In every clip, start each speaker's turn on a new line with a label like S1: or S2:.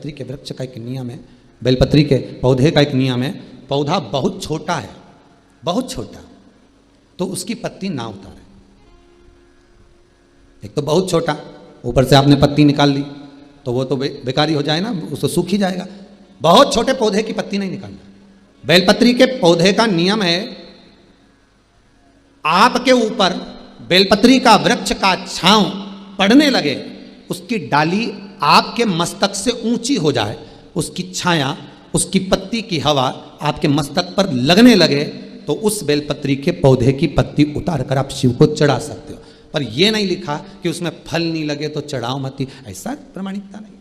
S1: बेलपत्री के वृक्ष का एक नियम है, बेलपत्री के पौधे का एक नियम है, पौधा बहुत छोटा है, बहुत छोटा, तो उसकी पत्ती ना उतारे। एक तो बहुत छोटा, ऊपर से आपने पत्ती निकाल ली तो वो तो बेकारी हो जाए ना, उसको सूख ही जाएगा। बहुत छोटे पौधे की पत्ती नहीं निकालना। बेलपत्री के पौधे का नियम है, आपके ऊपर बेलपत्री का वृक्ष का छांव पड़ने लगे, उसकी डाली आपके मस्तक से ऊंची हो जाए, उसकी छाया, उसकी पत्ती की हवा आपके मस्तक पर लगने लगे, तो उस बेलपत्री के पौधे की पत्ती उतार कर आप शिव को चढ़ा सकते हो। पर यह नहीं लिखा कि उसमें फल नहीं लगे तो चढ़ाओ मत, ऐसा प्रमाणिकता नहीं,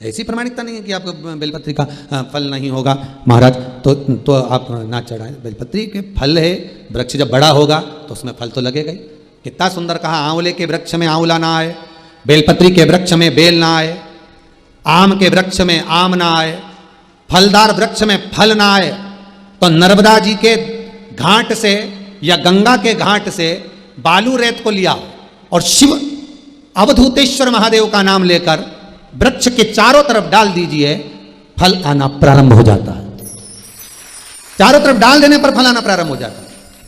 S1: ऐसी प्रमाणिकता नहीं है कि आपको बेलपत्री का फल नहीं होगा महाराज तो आप ना चढ़ाएं। बेलपत्री के फल है, वृक्ष जब बड़ा होगा तो उसमें फल तो लगेगा ही। कितना सुंदर कहा, आंवले के वृक्ष में आंवला ना आए, बेलपत्री के वृक्ष में बेल ना आए, आम के वृक्ष में आम ना आए, फलदार वृक्ष में फल ना आए, तो नर्मदा जी के घाट से या गंगा के घाट से बालू रेत को लिया और शिव अवधूतेश्वर महादेव का नाम लेकर वृक्ष के चारों तरफ डाल दीजिए, फल आना प्रारंभ हो जाता है। चारों तरफ डाल देने पर फल आना प्रारंभ हो जाता है।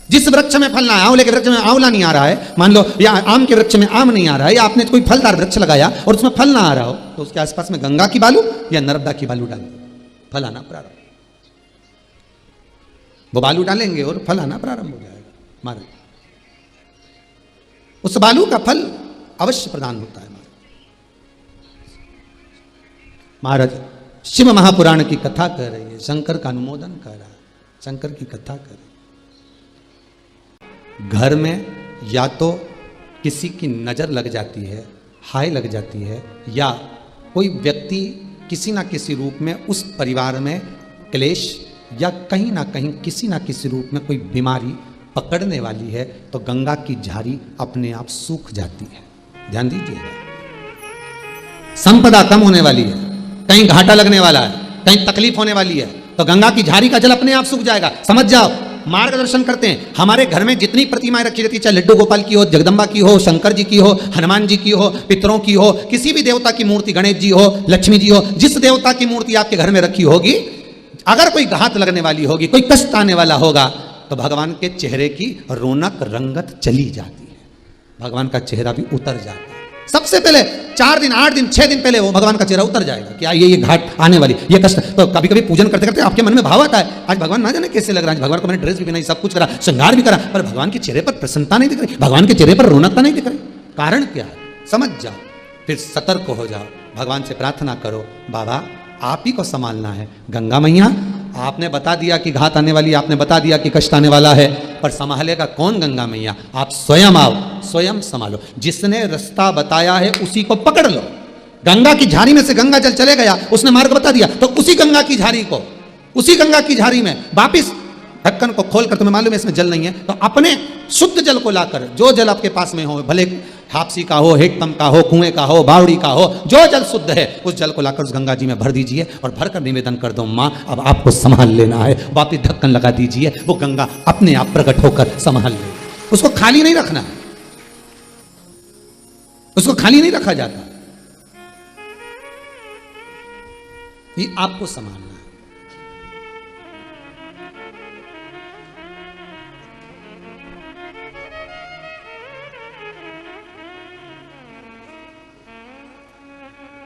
S1: जिस वृक्ष में फल ना है, आंवले के वृक्ष में आंवला नहीं आ रहा है मान लो, या आम के वृक्ष में आम नहीं आ रहा है, या आपने कोई फलदार वृक्ष लगाया और उसमें फल ना आ रहा हो, तो उसके आसपास में गंगा की बालू या नर्मदा की बालू डाल दीजिए, फल आना प्रारंभ। वो बालू डालेंगे और फल आना प्रारंभ हो जाएगा महाराज। उस बालू का फल अवश्य प्रदान होता है महाराज। शिव महापुराण की कथा कह रही है, शंकर का अनुमोदन कर रहा है, शंकर की कथा कर रही है। घर में या तो किसी की नजर लग जाती है, हाय लग जाती है, या कोई व्यक्ति किसी ना किसी रूप में उस परिवार में क्लेश या कहीं ना कहीं किसी ना किसी रूप में कोई बीमारी पकड़ने वाली है, तो गंगा की झारी अपने आप सूख जाती है। ध्यान दीजिएगा, संपदा कम होने वाली है, कहीं घाटा लगने वाला है, कहीं तकलीफ होने वाली है, तो गंगा की झारी का जल अपने आप सूख जाएगा। समझ जाओ, मार्गदर्शन करते हैं। हमारे घर में जितनी प्रतिमाएं रखी रहती, चाहे लड्डू गोपाल की हो, जगदम्बा की हो, शंकर जी की हो, हनुमान जी की हो, पितरों की हो, किसी भी देवता की मूर्ति, गणेश जी हो, लक्ष्मी जी हो, जिस देवता की मूर्ति आपके घर में रखी होगी, अगर कोई घात लगने वाली होगी, कोई कष्ट आने वाला होगा, तो भगवान के चेहरे की रौनक रंगत चली जाती है, भगवान का चेहरा भी उतर जाता है। सबसे पहले 4 दिन 8 दिन 6 दिन पहले वो भगवान का चेहरा उतर जाएगा कि ये घाट आने वाली, ये कष्ट। तो कभी कभी पूजन करते करते आपके मन में भाव आता है, आज भगवान ना जाने कैसे लग रहा है, भगवान को मैंने ड्रेस भी पहनाई, सब कुछ करा, श्रृंगार भी करा, पर भगवान के चेहरे पर प्रसन्नता नहीं दिख रही, भगवान के चेहरे पर रौनकता नहीं दिख रही। कारण क्या है, समझ जाओ, फिर सतर्क हो जाओ, भगवान से प्रार्थना करो, बाबा आप ही को संभालना है। गंगा मैया आपने बता दिया कि घात आने वाली, आपने बता दिया कि कष्ट आने वाला है, पर संभालेगा कौन गंगा मैया? आप स्वयं आओ, स्वयं संभालो। जिसने रास्ता बताया है उसी को पकड़ लो। गंगा की झारी में से गंगा जल चले गया, उसने मार्ग बता दिया, तो उसी गंगा की झारी को, उसी गंगा की झारी में वापिस ढक्कन को खोलकर, तुम्हें मालूम है इसमें जल नहीं है, तो अपने शुद्ध जल को लाकर, जो जल आपके पास में हो, भले हापसी का हो, हेडपंप का हो, कुएं का हो, बावड़ी का हो, जो जल शुद्ध है उस जल को लाकर उस गंगा जी में भर दीजिए और भरकर निवेदन कर दो, माँ अब आपको संभाल लेना है। वापिस ढक्कन लगा दीजिए, वो गंगा अपने आप प्रकट होकर संभाल ले। उसको खाली नहीं रखना, उसको खाली नहीं रखा जाता, ये आपको संभालना है।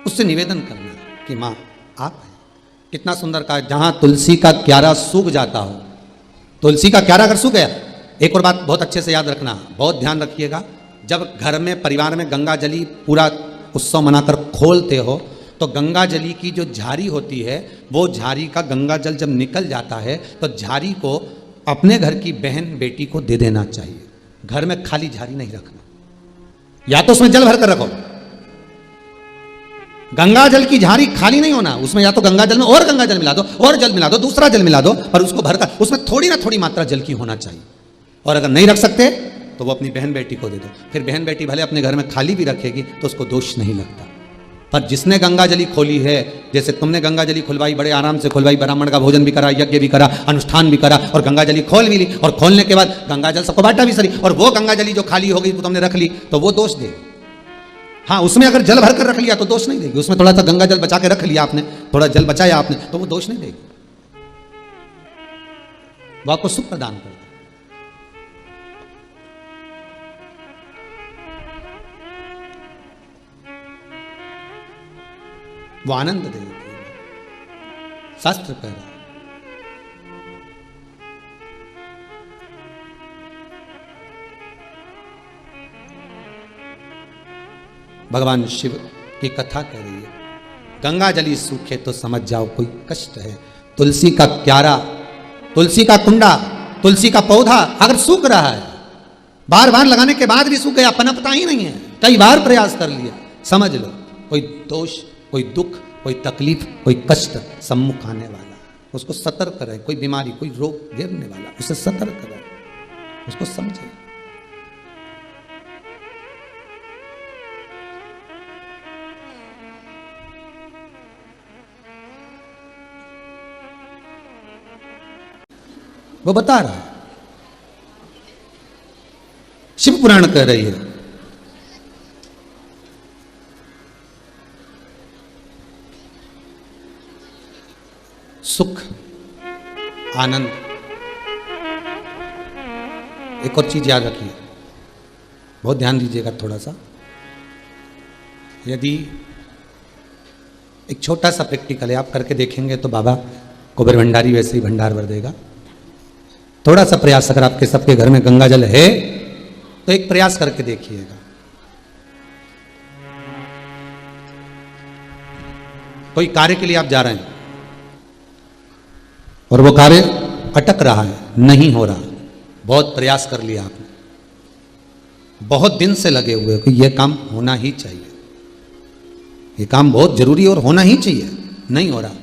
S1: उससे निवेदन करना कि माँ आप हैं। कितना सुंदर कहा, जहां तुलसी का क्यारा सूख जाता हो, तुलसी का क्यारा अगर सूख गया, एक और बात बहुत अच्छे से याद रखना, बहुत ध्यान रखिएगा, जब घर में परिवार में गंगा जली पूरा उत्सव मनाकर खोलते हो, तो गंगा जली की जो झारी होती है, वो झारी का गंगा जल जब निकल जाता है तो झारी को अपने घर की बहन बेटी को दे देना चाहिए। घर में खाली झारी नहीं रखना, या तो उसमें जल भर कर रखो। गंगा जल की झारी खाली नहीं होना, उसमें या तो गंगा जल में और गंगा जल मिला दो, और जल मिला दो, दूसरा जल मिला दो, पर उसको भरकर उसमें थोड़ी ना थोड़ी मात्रा जल की होना चाहिए। और अगर नहीं रख सकते तो वो अपनी बहन बेटी को दे दो, फिर बहन बेटी भले अपने घर में खाली भी रखेगी तो उसको दोष नहीं लगता। पर जिसने गंगा जली खोली है, जैसे तुमने गंगा जली खुलवाई, बड़े आराम से खुलवाई, ब्राह्मण का भोजन भी करा, यज्ञ भी करा, अनुष्ठान भी करा, और गंगा जली खोल भी ली, और खोलने के बाद गंगा जल सबको बांटा भी सही, और वो गंगा जली जो खाली हो गई तुमने रख ली, तो वो दोष दे। हाँ, उसमें अगर जल भर कर रख लिया तो दोष नहीं देगी। उसमें थोड़ा सा गंगा जल बचा के रख लिया आपने, थोड़ा जल बचाया आपने, तो वो दोष नहीं देगी, वो आपको सुख प्रदान करता है। वो आनंद देगी, शास्त्र कह रहा है। भगवान शिव की कथा कह रही है, गंगा जली सूखे तो समझ जाओ कोई कष्ट है। तुलसी का क्यारा, तुलसी का कुंडा, तुलसी का पौधा अगर सूख रहा है, बार बार लगाने के बाद भी सूख गया, पनपता ही नहीं है, कई बार प्रयास कर लिया, समझ लो कोई दोष, कोई दुख, कोई तकलीफ, कोई कष्ट सम्मुख आने वाला, उसको सतर्क रहे। कोई बीमारी, कोई रोग घेरने वाला, उसे सतर्क रहे, उसको समझे। वो बता रहा है, शिव पुराण कह रही है, सुख, आनंद। एक और चीज याद रखिए, बहुत ध्यान दीजिएगा थोड़ा सा। यदि एक छोटा सा प्रैक्टिकल है, आप करके देखेंगे तो बाबा कुबेर भंडारी वैसे ही भंडार भर देगा। थोड़ा सा प्रयास, अगर आपके सबके घर में गंगा जल है तो एक प्रयास करके देखिएगा। कोई कार्य के लिए आप जा रहे हैं और वो कार्य अटक रहा है, नहीं हो रहा, बहुत प्रयास कर लिया आपने, बहुत दिन से लगे हुए कि यह काम होना ही चाहिए, ये काम बहुत जरूरी और होना ही चाहिए, नहीं हो रहा।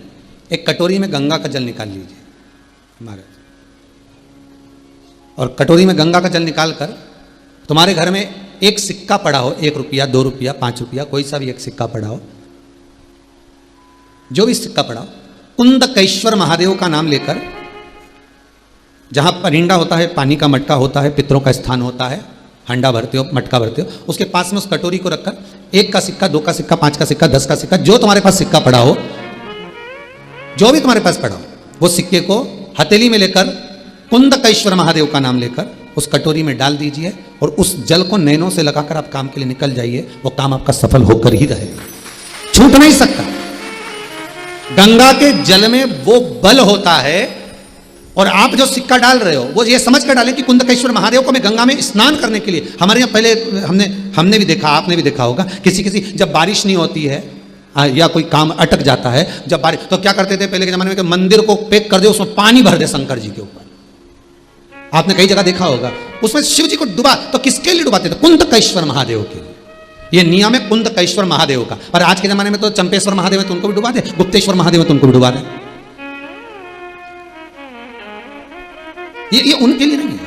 S1: एक कटोरी में गंगा का जल निकाल लीजिए हमारे, और कटोरी में गंगा का जल निकालकर तुम्हारे घर में एक सिक्का पड़ा हो, 1 रुपया, 2 रुपया, 5 रुपया, कोई सा भी एक सिक्का पड़ा हो, जो भी सिक्का पड़ा, कुंदकेश्वर महादेव का नाम लेकर, जहां परिंडा होता है, पानी का मटका होता है, पितरों का स्थान होता है, हंडा भरते हो, मटका भरते हो, उसके पास में उस कटोरी को रखकर 1 का सिक्का, 2 का सिक्का, 5 का सिक्का, 10 का सिक्का, जो तुम्हारे पास सिक्का पड़ा हो, जो भी तुम्हारे पास पड़ा हो, वो सिक्के को हथेली में लेकर कुंदकेश्वर महादेव का नाम लेकर उस कटोरी में डाल दीजिए और उस जल को नैनों से लगाकर आप काम के लिए निकल जाइए। वो काम आपका सफल होकर ही रहेगा, छूट नहीं सकता। गंगा के जल में वो बल होता है, और आप जो सिक्का डाल रहे हो वो ये समझ कर डालें कि कुंदकेश्वर महादेव को मैं गंगा में स्नान करने के लिए। हमारे यहाँ पहले हमने भी देखा, आपने भी देखा होगा, किसी जब बारिश नहीं होती है या कोई काम अटक जाता है, जब बारिश, तो क्या करते थे पहले के जमाने में कि मंदिर को पैक कर दे, उसमें पानी भर दे शंकर जी के ऊपर। आपने कई जगह देखा होगा, उसमें शिव जी को डुबा, तो किसके लिए डुबाते थे? कुंदकेश्वर महादेव के लिए। ये नियम है कुंदकेश्वर महादेव का। पर आज के जमाने में तो चंपेश्वर महादेव है तो उनको भी डुबा दे, गुप्तेश्वर महादेव है तो उनको भी डुबा दे। ये उनके लिए नहीं है।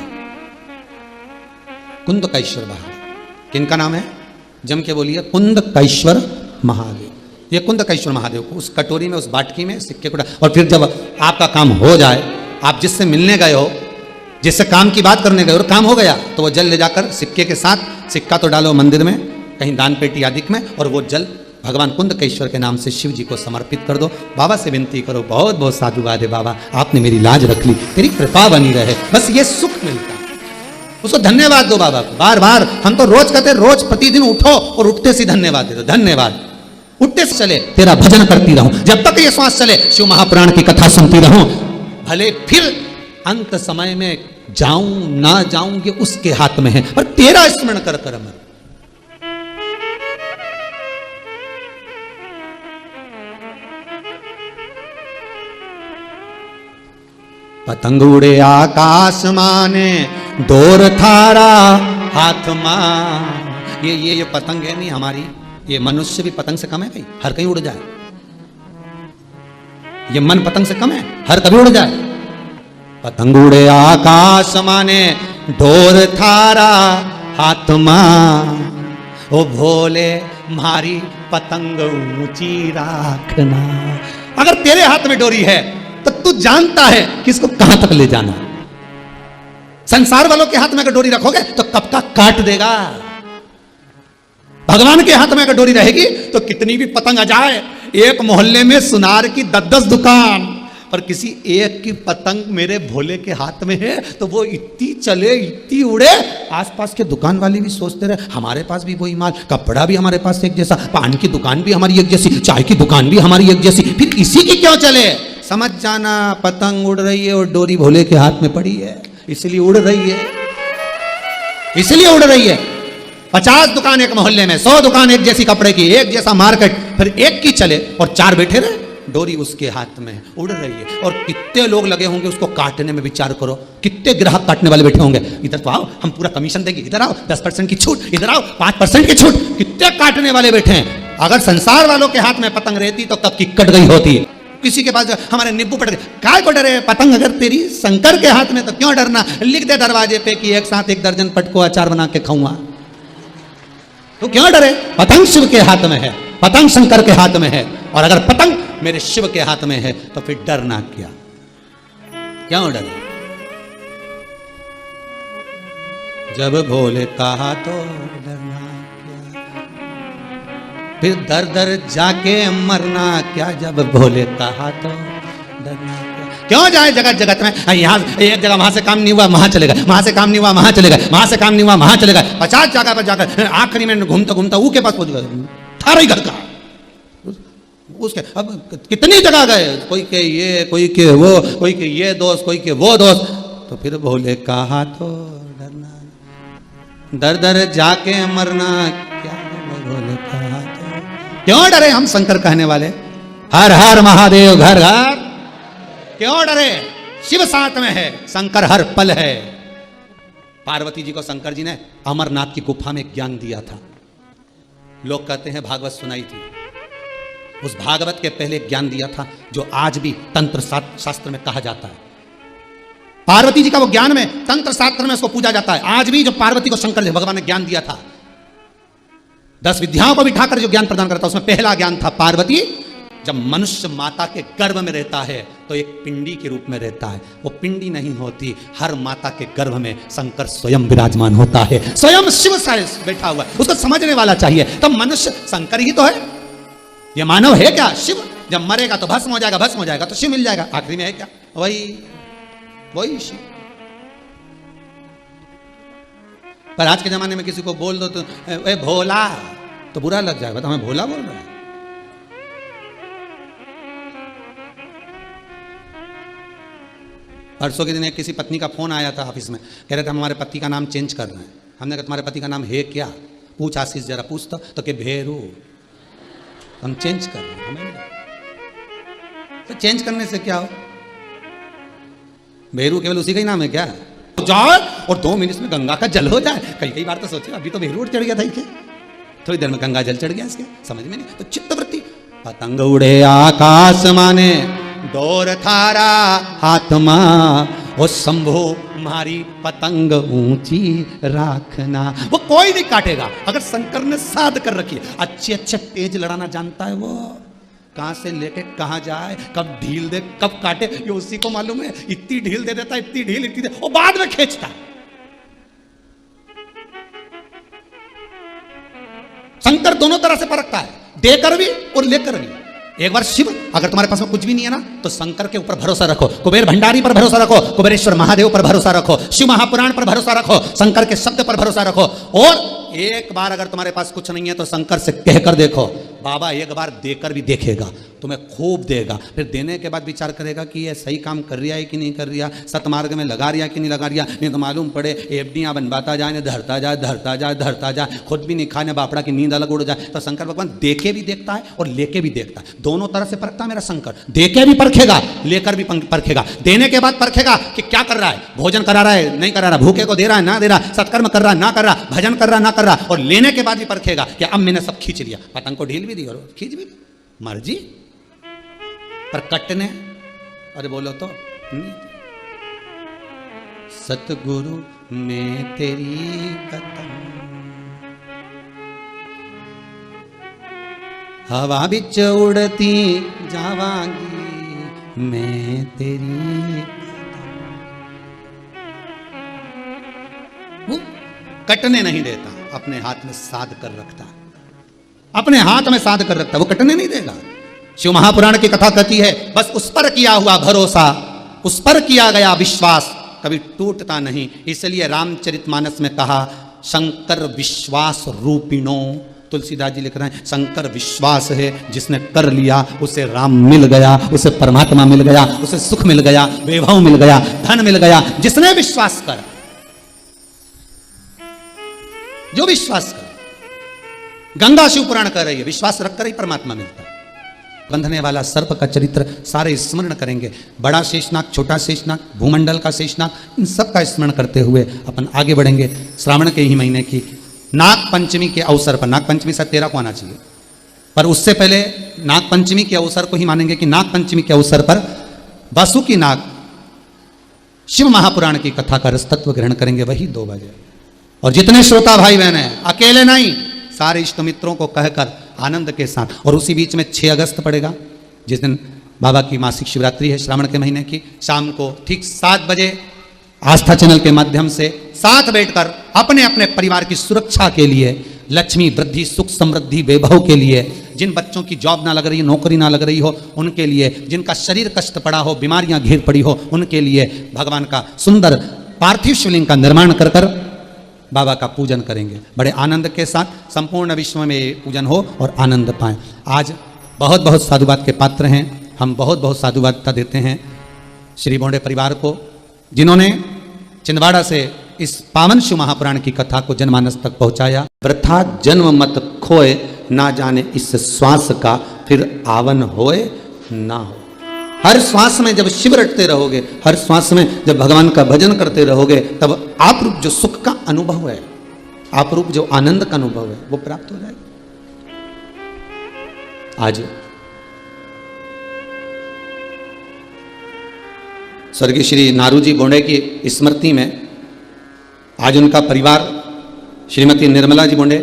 S1: कुंदकेश्वर महादेव किनका नाम है? जम के बोलिए, कुंदकेश्वर महादेव। ये कुंदकेश्वर महादेव को उस कटोरी में, उस बाटकी में सिक्के को, और फिर जब आपका काम हो जाए, आप जिससे मिलने गए हो, जिससे काम की बात करने गए और काम हो गया, तो वो जल ले जाकर सिक्के के साथ, सिक्का तो डालो मंदिर में, कहीं दान पेटी आदि में, और वो जल भगवान कुंदकेश्वर के नाम से शिव जी को समर्पित कर दो। बाबा से विनती करो, बहुत बहुत साधुवाद है बाबा, आपने मेरी लाज रख ली, तेरी कृपा बनी रहे, बस ये सुख मिलता है। उसको धन्यवाद दो बाबा को बार बार। हम तो रोज कहते, रोज प्रतिदिन उठो और उठते से धन्यवाद दे दो, धन्यवाद। उठते से चले तेरा भजन करती रहूं, जब तक ये श्वास चले शिव महापुराण की कथा सुनती रहूं, भले फिर अंत समय में जाऊं ना जाऊं ये उसके हाथ में है, पर तेरा स्मरण कर कर अमर। पतंग उड़े आकाश माने, डोर थारा हाथ मां। ये पतंग है नहीं हमारी, ये मनुष्य भी पतंग से कम है भाई, हर कहीं उड़ जाए। ये मन पतंग से कम है, हर कभी उड़ जाए। पतंग उड़े आकाश माने, डोर थारा हाथ मां। ओ भोले मारी पतंग ऊंची राखना। अगर तेरे हाथ में डोरी है तो तू जानता है कि इसको कहां तक ले जाना। संसार वालों के हाथ में अगर डोरी रखोगे तो कब तक काट देगा। भगवान के हाथ में अगर डोरी रहेगी तो कितनी भी पतंग आ जाए, एक मोहल्ले में सुनार की 10-10 दुकान, और किसी एक की पतंग मेरे भोले के हाथ में है तो वो इतनी चले इतनी उड़े, आसपास के दुकान वाले भी सोचते रहे हमारे पास भी वही माल, कपड़ा भी हमारे पास एक जैसा, पान की दुकान भी हमारी एक जैसी, चाय की दुकान भी हमारी एक जैसी, फिर इसी की क्यों चले। समझ जाना, पतंग उड़ रही है और डोरी भोले के हाथ में पड़ी है, इसलिए उड़ रही है, इसलिए उड़ रही है। 50 दुकान एक मोहल्ले में, 100 दुकान एक जैसी कपड़े की, एक जैसा मार्केट, फिर एक की चले और 4 बैठे रहे, डोरी उसके हाथ में उड़ रही है। और कितने लोग लगे होंगे उसको काटने में, विचार करो, कितने ग्राहक काटने वाले बैठे होंगे, इधर तो आओ हम पूरा कमीशन देंगे, इधर आओ 10% की छूट, इधर आओ 5% की छूट, कितने काटने वाले बैठे हैं। अगर संसार वालों के हाथ में पतंग रहती तो कब की कट गई होती। किसी के पास हमारे नींबू पड़ गए, काय को डरे, पतंग अगर तेरी शंकर के हाथ में तो क्यों डरना, लिख दे दरवाजे पे कि एक साथ 1 दर्जन पटको अचार बना के खाऊंगा, तो क्यों डरे। पतंग शिव के हाथ में है, पतंग शंकर के हाथ में है, और अगर पतंग मेरे शिव के हाथ में है तो फिर डरना क्या, क्यों डरे। जब भोले कहा तो डरना क्या, फिर दर दर जाके मरना क्या, जब भोले कहा तो डरना क्या। क्यों जाए जगत जगत में, यहाँ एक जगह वहां से काम नहीं हुआ वहां चले गए, वहां से काम नहीं हुआ वहां चले गए, वहां से काम नहीं हुआ वहां चले गए, 50 जगह पर जाकर आखिरी में घूमता घूमता ऊ के पास पहुंच गए, थारा ही घर का उसके। अब कितनी जगह गए, कोई के ये, कोई के वो, कोई के ये दोस्त, कोई के वो दोस्त, तो फिर भोले कहा तो डरना, दर दर जाके मरना क्या, भोले कहा तो क्यों डरे। हम शंकर कहने वाले, हर हर महादेव घर घर, क्यों डरे। शिव साथ में है, शंकर हर पल है। पार्वती जी को शंकर जी ने अमरनाथ की गुफा में ज्ञान दिया था। लोग कहते हैं भागवत सुनाई थी, उस भागवत के पहले ज्ञान दिया था जो आज भी तंत्र शास्त्र में कहा जाता है। पार्वती जी का वो ज्ञान में, तंत्र शास्त्र में उसको पूजा जाता है। आज भी जो पार्वती को शंकर भगवान ने ज्ञान दिया था, 10 विद्याओं को बिठाकर जो ज्ञान प्रदान करता, उसमें पहला ज्ञान था पार्वती जब मनुष्य माता के गर्भ में रहता है तो एक पिंडी के रूप में रहता है, वो पिंडी नहीं होती, हर माता के गर्भ में शंकर स्वयं विराजमान होता है, स्वयं शिव बैठा हुआ है, उसको समझने वाला चाहिए। तो मनुष्य शंकर ही तो है, ये मानव है क्या शिव। जब मरेगा तो भस्म हो जाएगा, भस्म हो जाएगा तो शिव मिल जाएगा, आखिरी में है क्या, वही शिव। पर आज के जमाने में किसी को बोल दो तो ए भोला, तो बुरा लग जाएगा, तो हमें भोला बोल रहा है। परसों के दिन एक किसी पत्नी का फोन आया था ऑफिस में, कह रहे थे हम हमारे पति का नाम चेंज कर रहे हैं। हमने कहा तुम्हारे पति का नाम है क्या, पूछ आशीष जरा पूछ तो कि भेरू, हम चेंज कर रहे हैं। हमें तो चेंज करने से क्या हो, भेरू केवल उसी का ही नाम है क्या, जाए और 2 मिनट में गंगा का जल हो जाए। कई बार तो सोचे अभी तो भेरू चढ़ गया था इसके, थोड़ी देर में गंगा जल चढ़ गया इसके, समझ में नहीं। तो चित्तवृत्ति, पतंग उड़े आकाश माने डोर थारा हाथ मां, ओ शंभो मारी पतंग ऊंची राखना। वो कोई नहीं काटेगा अगर शंकर ने साध कर रखी है। अच्छे तेज लड़ाना जानता है वो, कहां से लेके कहां जाए, कब ढील दे कब काटे, ये उसी को मालूम है। इतनी ढील दे देता है, इतनी ढील इतनी दे, वो बाद में खींचता। शंकर दोनों तरह से परखता है, देकर भी और लेकर भी। एक बार शिव, अगर तुम्हारे पास में कुछ भी नहीं है ना तो शंकर के ऊपर भरोसा रखो, कुबेर भंडारी पर भरोसा रखो, कुबेरेश्वर महादेव पर भरोसा रखो, शिव महापुराण पर भरोसा रखो, शंकर के शब्द पर भरोसा रखो। और एक बार अगर तुम्हारे पास कुछ नहीं है तो शंकर से कहकर देखो, बाबा एक बार देकर भी देखेगा, तुम्हें खूब देगा। फिर देने के बाद विचार करेगा कि ये सही काम कर रहा है कि नहीं कर रहा, सतमार्ग में लगा रिया कि नहीं लगा रिया। नहीं तो मालूम पड़े एफडियां बनवाता जाए, धरता जाए धरता जाए धरता जाए, खुद भी नहीं खाने बापड़ा की नींद अलग उड़ जाए। तो शंकर भगवान देके भी देखता है और लेके भी देखता है, दोनों तरह से परखता है मेरा शंकर। देके भी परखेगा, लेकर भी परखेगा। देने के बाद परखेगा कि क्या कर रहा है, भोजन करा रहा है नहीं करा रहा, भूखे को दे रहा है ना दे रहा, सत्कर्म कर रहा ना कर रहा, भजन कर रहा ना कर रहा। और लेने के बाद भी परखेगा कि अब मैंने सब खींच लिया, पतंग को ढील भी दी और खींच भी दी, मर्जी। पर कटने, अरे बोलो तो सतगुरु में तेरी पतंग हवा बिच उड़ती जावांगी मैं तेरी पतंग। वो कटने नहीं देता, अपने हाथ में साध कर रखता। अपने हाथ में साध कर रखता है, वो कटने नहीं देगा। शिव महापुराण की कथा कहती है बस उस पर किया हुआ भरोसा, उस पर किया गया विश्वास कभी टूटता नहीं। इसलिए रामचरितमानस में कहा शंकर विश्वास रूपिणो, तुलसीदास जी लिख रहे हैं शंकर विश्वास है, जिसने कर लिया उसे राम मिल गया, उसे परमात्मा मिल गया, उसे सुख मिल गया, वैभव मिल गया, धन मिल गया। जिसने विश्वास करा, जो विश्वास कर, गंगा शिव पुराण कह रही है विश्वास रखकर ही परमात्मा मिलता है। बंधने वाला सर्प का चरित्र सारे स्मरण करेंगे, बड़ा शेषनाग, छोटा शेषनाग, भूमंडल का शेषनाग, इन सब का स्मरण करते हुए अपन आगे बढ़ेंगे। श्रावण के ही महीने की नाग पंचमी के अवसर पर, नाग पंचमी शायद 13 को आना चाहिए, पर उससे पहले नाग पंचमी के अवसर को ही मानेंगे कि नाग पंचमी के अवसर पर वासुकी नाग शिव महापुराण की कथा का रसतत्व ग्रहण करेंगे वही 2 बजे। और जितने श्रोता भाई बहन हैं अकेले नहीं, सारे इष्ट मित्रों को कहकर आनंद के साथ। और उसी बीच में 6 अगस्त पड़ेगा, जिस दिन बाबा की मासिक शिवरात्रि है श्रावण के महीने की, शाम को ठीक 7 बजे आस्था चैनल के माध्यम से साथ बैठकर अपने अपने परिवार की सुरक्षा के लिए, लक्ष्मी वृद्धि, सुख समृद्धि, वैभव के लिए, जिन बच्चों की जॉब ना लग रही, नौकरी ना लग रही हो उनके लिए, जिनका शरीर कष्ट पड़ा हो, बीमारियां घेर पड़ी हो उनके लिए भगवान का सुंदर पार्थिव शिवलिंग का निर्माण कर कर बाबा का पूजन करेंगे बड़े आनंद के साथ। संपूर्ण विश्व में ये पूजन हो और आनंद पाएं। आज बहुत बहुत साधुवाद के पात्र हैं, हम बहुत बहुत साधुवादता देते हैं श्री बोंडे परिवार को, जिन्होंने छिंदवाड़ा से इस पावन शिव महापुराण की कथा को जनमानस तक पहुंचाया। वृथा जन्म मत खोए, ना जाने इस श्वास का फिर आवन होए ना हो। हर श्वास में जब शिव रटते रहोगे, हर श्वास में जब भगवान का भजन करते रहोगे, तब आप रूप जो सुख का अनुभव है, आप रूप जो आनंद का अनुभव है, वो प्राप्त हो जाएगा। आज स्वर्गीय श्री नारूजी बोंडे की स्मृति में आज उनका परिवार, श्रीमती निर्मला जी बोंडे,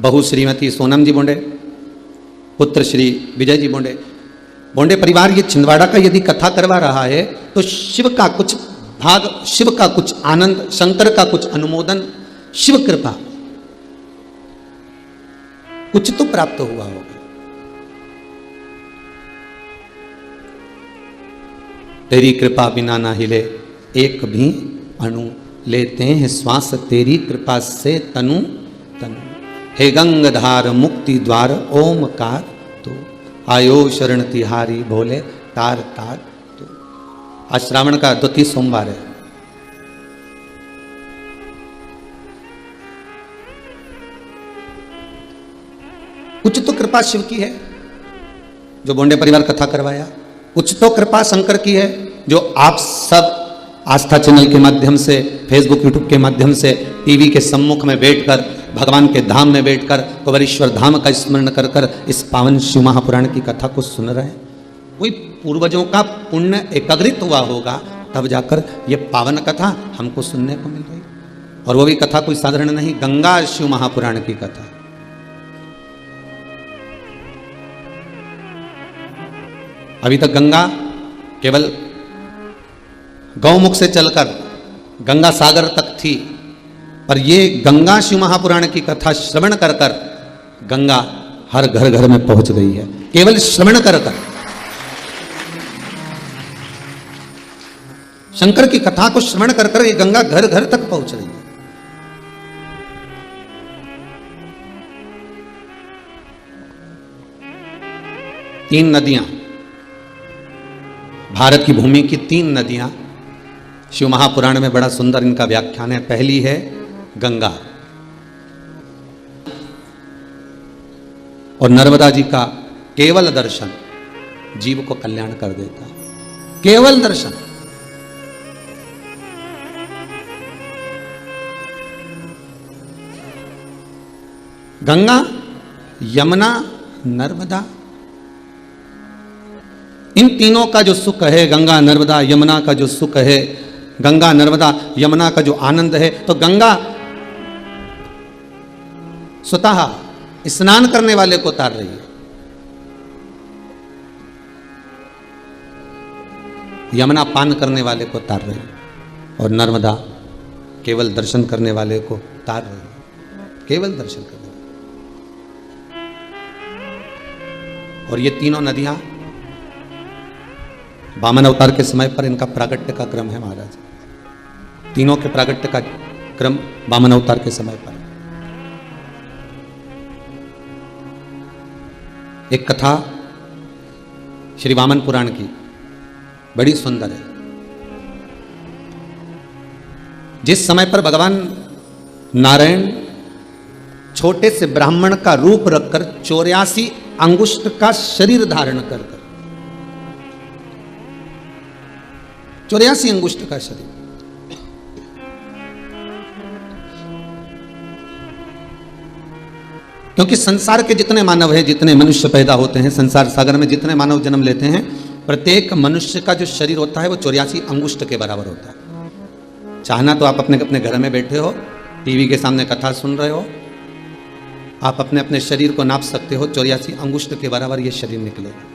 S1: बहू श्रीमती सोनम जी बोंडे, पुत्र श्री विजय जी बोंडे, बोंडे परिवार ये छिंदवाड़ा का यदि कथा करवा रहा है तो शिव का कुछ भाग, शिव का कुछ आनंद, शंकर का कुछ अनुमोदन, शिव कृपा कुछ तो प्राप्त हुआ होगा। तेरी कृपा बिना ना हिले एक भी अणु, लेते हैं श्वास तेरी कृपा से तनु तनु। हे गंगाधार मुक्ति द्वार ओमकार तो, आयो शरण तिहारी भोले तार तार तो। आज श्रावण का 32 सोमवार है। कुछ तो कृपा शिव की है जो बोंडे परिवार कथा करवाया, कुछ तो कृपा शंकर की है जो आप सब आस्था चैनल के माध्यम से, फेसबुक यूट्यूब के माध्यम से, टीवी के सम्मुख में बैठकर, भगवान के धाम में बैठकर, कुबेरेश्वर धाम का स्मरण कर कर इस पावन शिव महापुराण की कथा को सुन रहे हैं। कोई पूर्वजों का पुण्य एकाग्रित हुआ होगा, तब जाकर ये पावन कथा हमको सुनने को मिल रही। और वो भी कथा कोई साधारण नहीं, गंगा शिव महापुराण की कथा। अभी तक गंगा केवल गौमुख से चलकर गंगा सागर तक थी, पर ये गंगा शिव महापुराण की कथा श्रवण कर कर गंगा हर घर घर में पहुंच गई है। केवल श्रवण कर कर शंकर की कथा को श्रवण कर कर ये गंगा घर घर तक पहुंच रही है। तीन नदियां, भारत की भूमि की 3 नदियां शिव महापुराण में बड़ा सुंदर इनका व्याख्यान है। पहली है गंगा, और नर्मदा जी का केवल दर्शन जीव को कल्याण कर देता है। केवल दर्शन। गंगा, यमुना, नर्मदा, इन तीनों का जो सुख है, गंगा नर्मदा यमुना का जो सुख है, गंगा नर्मदा यमुना का जो आनंद है, तो गंगा स्वतः स्नान करने वाले को तार रही है, यमुना पान करने वाले को तार रही है, और नर्मदा केवल दर्शन करने वाले को तार रही है। केवल दर्शन करने वाले। और ये तीनों नदियां वामन अवतार के समय पर इनका प्रागट्य का क्रम है महाराज। तीनों के प्रागट्य का क्रम वामन अवतार के समय पर। एक कथा श्री वामन पुराण की बड़ी सुंदर है। जिस समय पर भगवान नारायण छोटे से ब्राह्मण का रूप रखकर 84 अंगुष्ठ का शरीर धारण कर 84 अंगुष्ठ का शरीर, क्योंकि संसार के जितने मानव हैं, जितने मनुष्य पैदा होते हैं, संसार सागर में जितने मानव जन्म लेते हैं, प्रत्येक मनुष्य का जो शरीर होता है वो 84 अंगुष्ठ के बराबर होता है। चाहना तो आप अपने अपने घर में बैठे हो, टीवी के सामने कथा सुन रहे हो, आप अपने अपने शरीर को नाप सकते हो। 84 अंगुष्ठ के बराबर ये शरीर निकलेगा।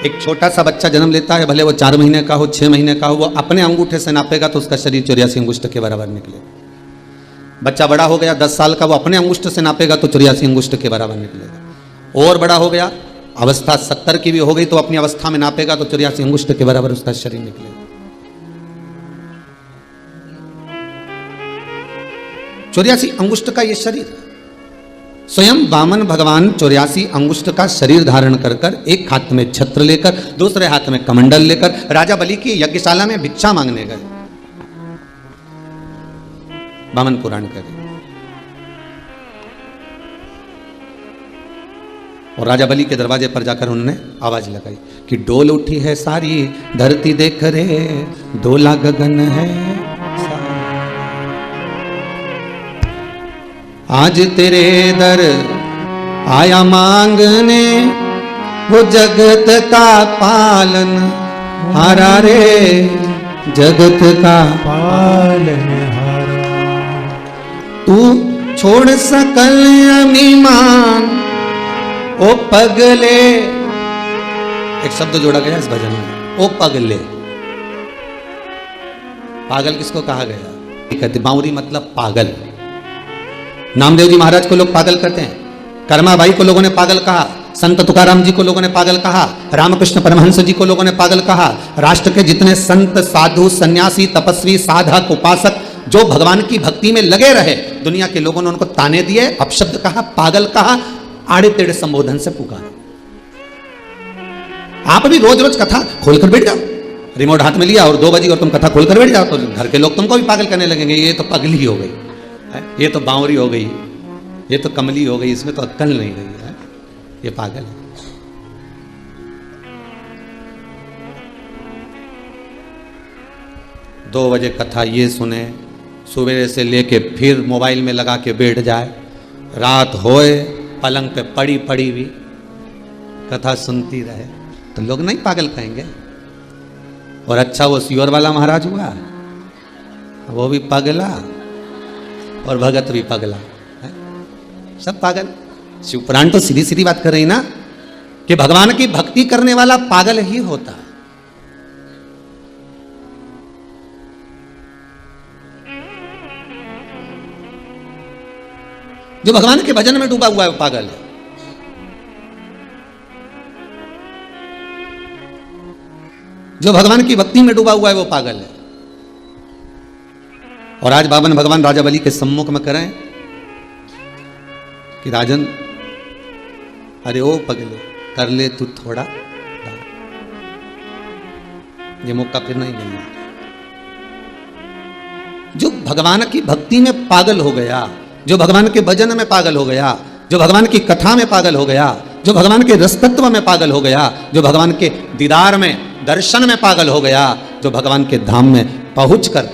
S1: एक छोटा सा बच्चा जन्म लेता है, भले वो 4 महीने का हो, 6 महीने का हो, वो अपने अंगूठे से नापेगा तो उसका शरीर 84 अंगुष्ठ के बराबर निकलेगा। बच्चा बड़ा हो गया 10 साल का, वो अपने अंगुष्ठ से नापेगा तो 84 अंगुष्ठ के बराबर निकलेगा। और बड़ा हो गया, अवस्था 70 की भी हो गई, तो अपनी अवस्था में नापेगा तो 84 अंगुष्ठ के बराबर उसका शरीर निकलेगा। 84 अंगुष्ठ का ये शरीर, स्वयं वामन भगवान 84 अंगुष्ठ का शरीर धारण कर कर, एक हाथ में छत्र लेकर, दूसरे हाथ में कमंडल लेकर राजा बलि की यज्ञशाला में भिक्षा मांगने गए। वामन पुराण करे। और राजा बलि के दरवाजे पर जाकर उन्होंने आवाज लगाई कि डोल उठी है सारी धरती देख रे, डोला गगन है आज तेरे दर आया मांगने, वो जगत का पालन हारा रे, जगत का पालन हारा। तू छोड़ सकल अभिमान ओ पगले, एक शब्द जोड़ा गया इस भजन में, ओ पगले। पागल किसको कहा गया? कहते बावरी मतलब पागल। नामदेव जी महाराज को लोग पागल कहते हैं, कर्माबाई को लोगों ने पागल कहा, संत तुकाराम जी को लोगों ने पागल कहा, रामकृष्ण परमहंस जी को लोगों ने पागल कहा। राष्ट्र के जितने संत, साधु, सन्यासी, तपस्वी, साधक, उपासक जो भगवान की भक्ति में लगे रहे, दुनिया के लोगों ने उनको ताने दिए, अपशब्द कहा, पागल कहा, आड़े टेढ़े संबोधन से पुकारा। आप भी रोज रोज कथा खोलकर बैठ जाओ, रिमोट हाथ में लिया और 2 बजे और तुम कथा खोलकर बैठ जाओ, तो घर के लोग तुमको भी पागल करने लगेंगे। ये तो पगली हो गई, ये तो बावरी हो गई, ये तो कमली हो गई, इसमें तो अक्कल नहीं गई है, ये पागल है। दो बजे कथा ये सुने, सवेरे से लेके फिर मोबाइल में लगा के बैठ जाए, रात होए पलंग पे पड़ी पड़ी भी कथा सुनती रहे, तो लोग नहीं पागल कहेंगे? और अच्छा वो सियोर वाला महाराज हुआ, वो भी पगला और भगत भी पगला है? सब पागल। शिवपुराण तो सीधी सीधी बात कर रही ना कि भगवान की भक्ति करने वाला पागल ही होता है। जो भगवान के भजन में डूबा हुआ है वो पागल है। जो भगवान की भक्ति में डूबा हुआ है वो पागल है। और आज बावन भगवान राजा बलि के सम्मुख में करें कि राजन, अरे ओ पगले, कर ले तू थोड़ा, ये मौका फिर नहीं मिलना। जो भगवान की भक्ति में पागल हो गया, जो भगवान के भजन में पागल हो गया, जो भगवान की कथा में पागल हो गया, जो भगवान के रसतत्व में पागल हो गया, जो भगवान के दीदार में, दर्शन में पागल हो गया, जो भगवान के धाम में पहुंचकर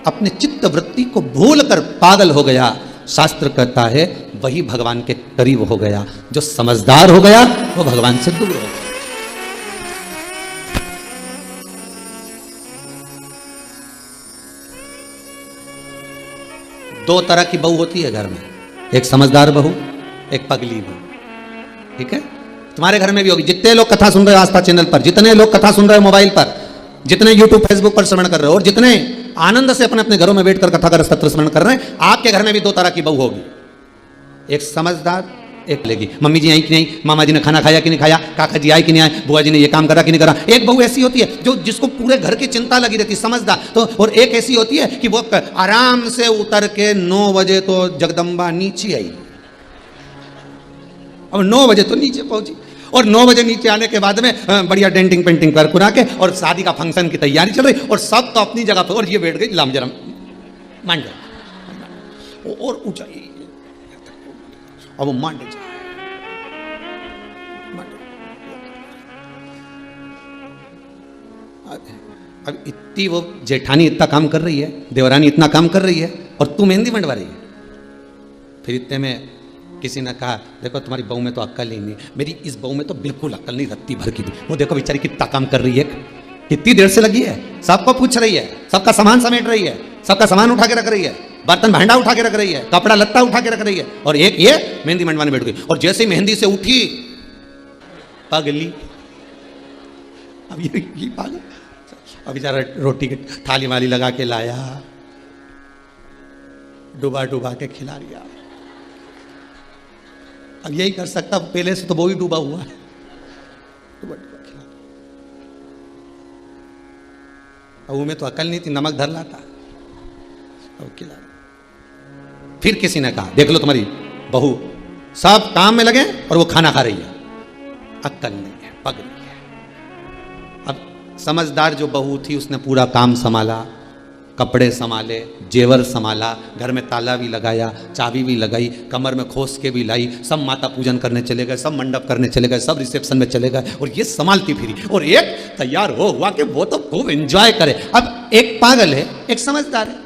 S1: अपने चित्त वृत्ति को भूलकर पागल हो गया, शास्त्र कहता है वही भगवान के करीब हो गया। जो समझदार हो गया वो भगवान से दूर हो गया। दो तरह की बहू होती है घर में, एक समझदार बहू, एक पगली बहू। ठीक है, तुम्हारे घर में भी होगी। जितने लोग कथा सुन रहे हो आस्था चैनल पर, जितने लोग कथा सुन रहे हो मोबाइल पर, जितने यूट्यूब फेसबुक पर श्रवण कर रहे हो, और जितने आनंद से अपने अपने घरों में बैठकर कथा का रसतत्व श्रवण कर रहे हैं, आपके घर में भी दो तरह की बहू होगी। एक समझदार, एक लेगी मम्मी जी आई कि नहीं, मामा जी ने खाना खाया कि नहीं खाया, काका जी आए कि नहीं आए, बुआ जी ने ये काम करा कि नहीं करा। एक बहू ऐसी होती है जो जिसको पूरे घर की चिंता लगी रहती, समझदार। तो और एक ऐसी होती है कि वो आराम से उतर के 9 बजे तो जगदम्बा नीचे आई, अब 9 बजे तो नीचे पहुंची, और 9 बजे नीचे आने के बाद में बढ़िया डेंटिंग पेंटिंग कर कुरा के और शादी का फंक्शन की तैयारी चल रही, और सब तो अपनी जगह पर, और ये बैठ गई लाम जरम मान जा और ऊंचाई, अब वो मान जा। अब इतनी वो जेठानी इतना काम कर रही है, देवरानी इतना काम कर रही है, और तू मेहंदी मंडवा रही है। फिर इतने में किसी ने कहा देखो तुम्हारी बहू में तो अक्ल ही नहीं, मेरी इस बहू में तो बिल्कुल अक्ल नहीं, रत्ती भर की थी। वो देखो बेचारी कितना काम कर रही है, कितनी देर से लगी है, सबको पूछ रही है, सबका सामान समेट रही है, सबका सामान उठा के रख रही है, बर्तन भांडा उठा के रख रही है, कपड़ा लत्ता उठा के रख रही है, और एक ये मेहंदी मंडवाने बैठ गई। और जैसे ही मेहंदी से उठी पगली, अब ये पागल, अब बेचारा रोटी की थाली वाली लगा के लाया, डुबा डुबा के खिला दिया। अब यही कर सकता, पहले से तो वो ही डूबा हुआ है, डुबा डुबा खिला। अब में तो अकल नहीं थी, नमक धर लाता, अब खिला। फिर किसी ने कहा देख लो तुम्हारी बहू सब काम में लगे और वो खाना खा रही है, अक्ल नहीं है, पगली है। अब समझदार जो बहू थी उसने पूरा काम संभाला, कपड़े संभाले, जेवर संभाला, घर में ताला भी लगाया, चाबी भी लगाई, कमर में खोस के भी लाई, सब माता पूजन करने चले गए, सब मंडप करने चले गए, सब रिसेप्शन में चले गए, और ये संभालती फिरी। और एक तैयार हो हुआ कि वो तो खूब एंजॉय करे। अब एक पागल है, एक समझदार है।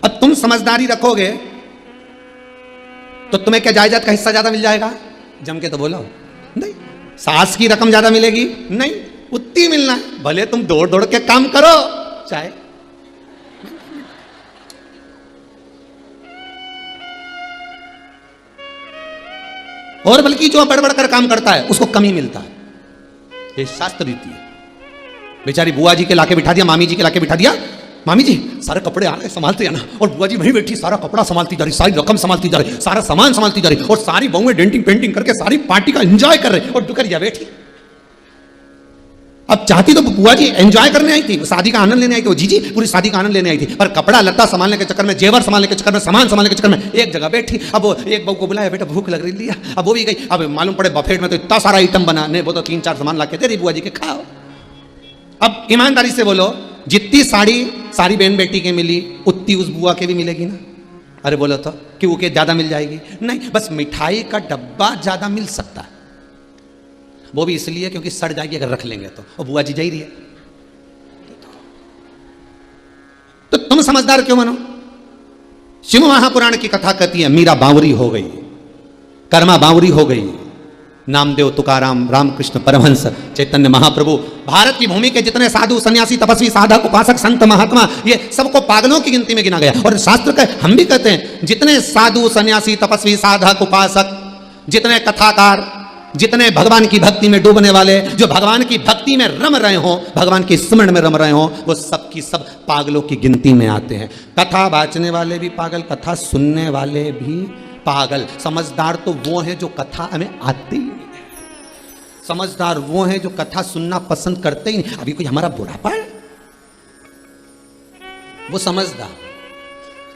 S1: अब तुम समझदारी रखोगे तो तुम्हें क्या जायदाद का हिस्सा ज्यादा मिल जाएगा? जम के तो बोलो नहीं। सास की रकम ज्यादा मिलेगी? नहीं, उतनी मिलना है, भले तुम दौड़ दौड़ के काम करो चाहे। और बल्कि जो बढ़ कर काम करता है उसको कमी मिलता है, ये शास्त्र रीति है। बेचारी बुआ जी के लाके बिठा दिया, मामी जी के लाके बिठा दिया, मामी जी सारे कपड़े आ रहे संभालते हैं ना, और बुआ जी वहीं बैठी सारा कपड़ा संभालती जा रही, सारी रकम संभालती जा रही, सारा सामान संभालती जा रही, और सारी बहुएं डेंटिंग पेंटिंग करके सारी पार्टी का एंजॉय कर रहे, और डुकरिया बैठी। अब चाहती तो बुआ जी एंजॉय करने आई थी, शादी का आनंद लेने आई थी, वो जीजी पूरी शादी का आनंद लेने आई थी, पर कपड़ा लत्ता संभालने के चक्कर में, जेवर संभालने के चक्कर में, सामान संभालने के चक्कर में एक जगह बैठी। अब वो एक बहू को बुलाया, बेटा भूख लग रही, लिया, अब वो भी गई। अब मालूम पड़े बफेट में तो इतना सारा आइटम बना, नहीं वो तो 3-4 सामान ला के दे दी बुआ जी के, खाओ। अब ईमानदारी से बोलो, जितनी सारी बहन बेटी के मिली उतनी उस बुआ के भी मिलेगी ना? अरे बोलो तो कि वो के ज्यादा मिल जाएगी? नहीं, बस मिठाई का डब्बा ज्यादा मिल सकता है, वो भी इसलिए क्योंकि सड़ जाएगी अगर रख लेंगे तो, और बुआ जी जा ही रही है। तो तुम समझदार क्यों बनो? शिव महापुराण की कथा कहती है मीरा बावरी हो गई, कर्मा बावरी हो गई, नामदेव, तुकाराम, रामकृष्ण परमहंस, चैतन्य महाप्रभु, भारत की भूमि के जितने साधु, सन्यासी, तपस्वी, साधक, उपासक, संत, महात्मा, ये सबको पागलों की गिनती में गिना गया। और शास्त्र का हम भी कहते हैं जितने साधु, सन्यासी, तपस्वी, साधक, उपासक, जितने कथाकार, जितने भगवान की भक्ति में डूबने वाले, जो भगवान की भक्ति में रम रहे हो, भगवान के स्मरण में रम रहे हो, वो सब की सब पागलों की गिनती में आते हैं। कथा बाचने वाले भी पागल, कथा सुनने वाले भी पागल। समझदार तो वो है जो कथा हमें आती ही नहीं है, समझदार वो है जो कथा सुनना पसंद करते ही नहीं। अभी कोई हमारा बुढ़ापा है, वो समझदार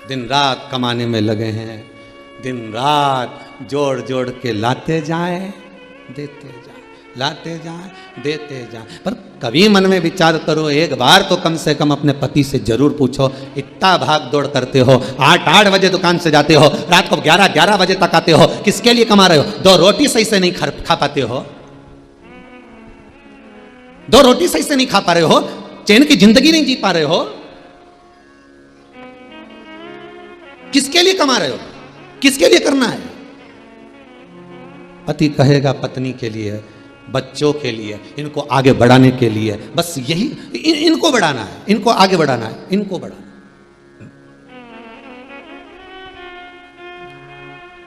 S1: दिन रात कमाने में लगे हैं, दिन रात जोड़ जोड़ के लाते जाए देते जाए, लाते जाए देते जाए। पर कभी मन में विचार करो, एक बार तो कम से कम अपने पति से जरूर पूछो, इतना भाग दौड़ करते हो, 8-8 बजे दुकान से जाते हो, रात को 11-11 बजे तक आते हो, किसके लिए कमा रहे हो? 2 रोटी सही से नहीं खा पाते हो, 2 रोटी सही से नहीं खा पा रहे हो, चैन की जिंदगी नहीं जी पा रहे हो, किसके लिए कमा रहे हो? किसके लिए करना है? पति कहेगा पत्नी के लिए, बच्चों के लिए, इनको आगे बढ़ाने के लिए, बस यही इनको बढ़ाना है, इनको आगे बढ़ाना है, इनको बढ़ाना।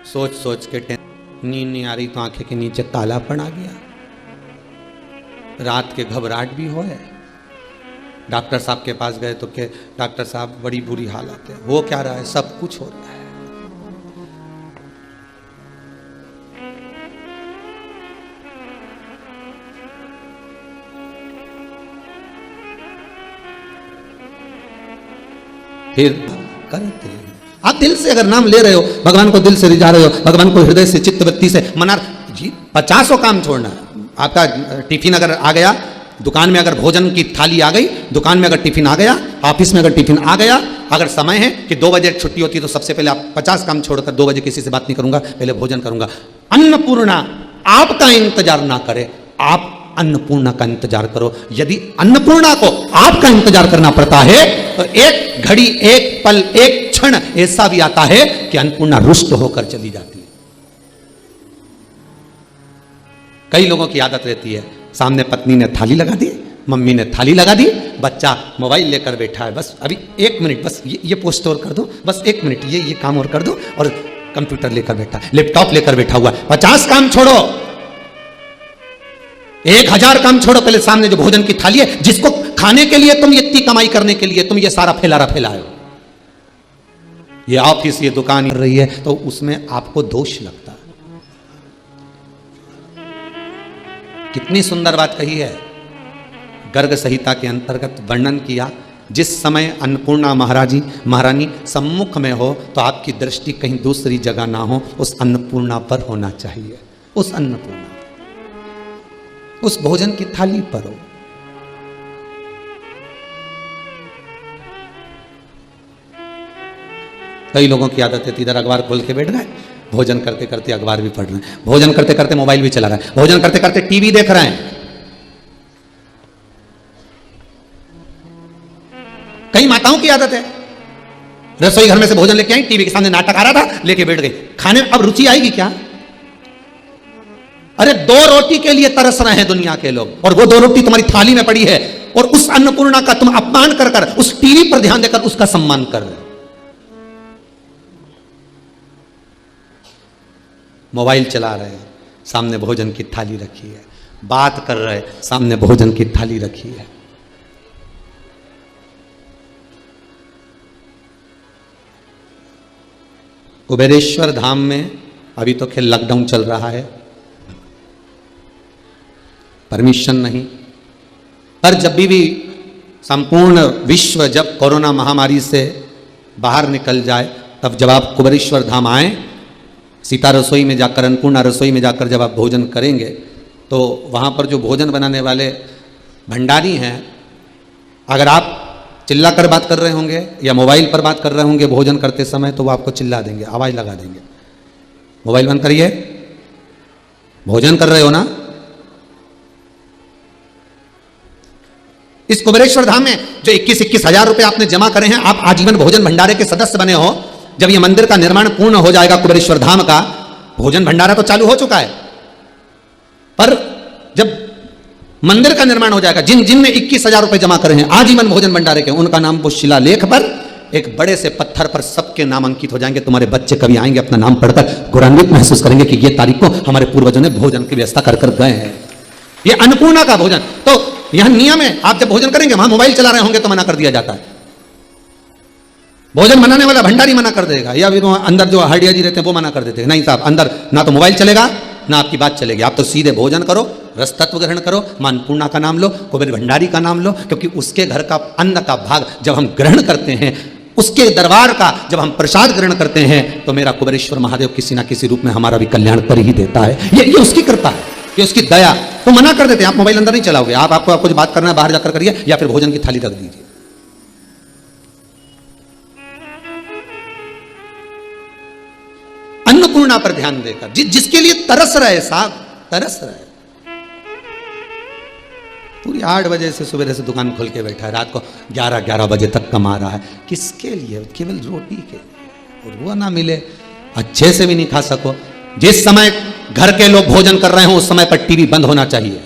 S1: सोच सोच के नींद नहीं आ रही तो आंखें के नीचे कालापन आ गया, रात के घबराहट भी हो है, डॉक्टर साहब के पास गए तो के डॉक्टर साहब बड़ी बुरी हालत है। हो क्या रहा है? सब कुछ हो रहा है। फिर करते हैं। आप दिल से अगर नाम ले रहे हो, भगवान को दिल से रिझा रहे हो, भगवान को हृदय से चित्त वृत्ति से मना जी, 50 काम छोड़ना। आपका टिफिन अगर आ गया, दुकान में अगर भोजन की थाली आ गई, दुकान में अगर टिफिन आ गया, ऑफिस में अगर टिफिन आ गया, अगर समय है कि 2 बजे छुट्टी होती है तो सबसे पहले आप 50 काम छोड़कर 2 बजे किसी से बात नहीं करूंगा, पहले भोजन करूंगा। अन्नपूर्णा आपका इंतजार ना करे, आप अन्नपूर्णा का इंतजार करो। यदि अन्नपूर्णा को आपका इंतजार करना पड़ता है तो एक घड़ी, एक पल, एक क्षण ऐसा भी आता है कि अन्नपूर्णा रुष्ट होकर चली जाती है। कई लोगों की आदत रहती है, सामने पत्नी ने थाली लगा दी, मम्मी ने थाली लगा दी, बच्चा मोबाइल लेकर बैठा है, बस अभी 1 मिनट, बस ये पोस्ट और कर दो, बस 1 मिनट ये काम और कर दो, और कंप्यूटर लेकर बैठा, लैपटॉप लेकर बैठा हुआ। 50 काम छोड़ो, 1000 काम छोड़ो, पहले सामने जो भोजन की थाली है, जिसको खाने के लिए तुम इतनी कमाई करने के लिए तुम ये सारा फैलारा फैलाए हो, ये ऑफिस, ये दुकान कर रही है, तो उसमें आपको दोष लगता है। कितनी सुंदर बात कही है, गर्ग संहिता के अंतर्गत वर्णन किया। जिस समय अन्नपूर्णा महारानी सम्मुख में हो तो आपकी दृष्टि कहीं दूसरी जगह ना हो, उस अन्नपूर्णा पर होना चाहिए, उस अन्नपूर्णा, उस भोजन की थाली पर हो। कई लोगों की आदत है, इधर अखबार खोल के बैठ गए, भोजन करते करते अखबार भी पढ़ रहे हैं, भोजन करते करते मोबाइल भी चला रहे हैं, भोजन करते करते टीवी देख रहे हैं। कई माताओं की आदत है, रसोई घर में से भोजन लेके आई, टीवी के सामने नाटक आ रहा था, लेके बैठ गई खाने। अब रुचि आएगी क्या? अरे 2 रोटी के लिए तरस रहे हैं दुनिया के लोग, और वो 2 रोटी तुम्हारी थाली में पड़ी है, और उस अन्नपूर्णा का तुम अपमान कर कर, उस टीवी पर ध्यान देकर उसका सम्मान कर रहे हो। मोबाइल चला रहे हैं, सामने भोजन की थाली रखी है, बात कर रहे हैं, सामने भोजन की थाली रखी है। कुबेरेश्वर धाम में अभी तो खेल लॉकडाउन चल रहा है, परमिशन नहीं, पर जब भी संपूर्ण विश्व जब कोरोना महामारी से बाहर निकल जाए, तब जब आप कुबेरेश्वर धाम आए, सीता रसोई में जाकर, अन्नपूर्णा रसोई में जाकर जब आप भोजन करेंगे, तो वहाँ पर जो भोजन बनाने वाले भंडारी हैं, अगर आप चिल्ला कर बात कर रहे होंगे या मोबाइल पर बात कर रहे होंगे भोजन करते समय, तो वो आपको चिल्ला देंगे, आवाज़ लगा देंगे, मोबाइल बंद करिए, भोजन कर रहे हो ना। इस कुबेरेश्वर धाम में जो 21-21 हजार रुपए आपने जमा करे हैं, आप आजीवन भोजन भंडारे के सदस्य बने हो। जब ये मंदिर का निर्माण पूर्ण हो जाएगा कुबेरेश्वर धाम का, भोजन भंडारा तो चालू हो चुका है, पर जब मंदिर का निर्माण हो जाएगा, जिनने 21,000 रुपए जमा करे हैं आजीवन भोजन भंडारे के, उनका नाम वो शिलालेख पर एक बड़े से पत्थर पर सबके नाम अंकित हो जाएंगे। तुम्हारे बच्चे कभी आएंगे, अपना नाम पढ़कर गौरवान्वित महसूस करेंगे कि ये तारीख को हमारे पूर्वजों ने भोजन की व्यवस्था कर कर गए हैं। ये अन्नपूर्णा का भोजन, तो यहां नियम है, आप जब भोजन करेंगे, वहां मोबाइल चला रहे होंगे तो मना कर दिया जाता है। भोजन बनाने वाला भंडारी मना कर देगा, या फिर अंदर जो हड्डिया जी रहते हैं वो मना कर देते हैं, नहीं साहब, अंदर ना तो मोबाइल चलेगा ना आपकी बात चलेगी, आप तो सीधे भोजन करो, रस तत्व ग्रहण करो, मां अन्नपूर्णा का नाम लो, कुबेर भंडारी का नाम लो, क्योंकि उसके घर का अन्न का भाग जब हम ग्रहण करते हैं, उसके दरबार का जब हम प्रसाद ग्रहण करते हैं, तो मेरा कुबेरेश्वर महादेव किसी ना किसी रूप में हमारा भी कल्याण कर ही देता है। ये उसकी कृपा है, ये उसकी दया। तो मना कर देते हैं, आप मोबाइल अंदर नहीं चलाओगे, आपको जो बात करना है बाहर जाकर करिए, या फिर भोजन की थाली रख दीजिए। अन्नपूर्णा पर ध्यान देकर, जिसके लिए तरस रहे साहब, तरस रहे, पूरी 8 बजे से सुबह से दुकान खोल के बैठा है, रात को 11 बजे तक कमा रहा है, किसके लिए? केवल रोटी के लिए, और वो ना मिले, अच्छे से भी नहीं खा सको। जिस समय घर के लोग भोजन कर रहे हो उस समय पर टीवी बंद होना चाहिए।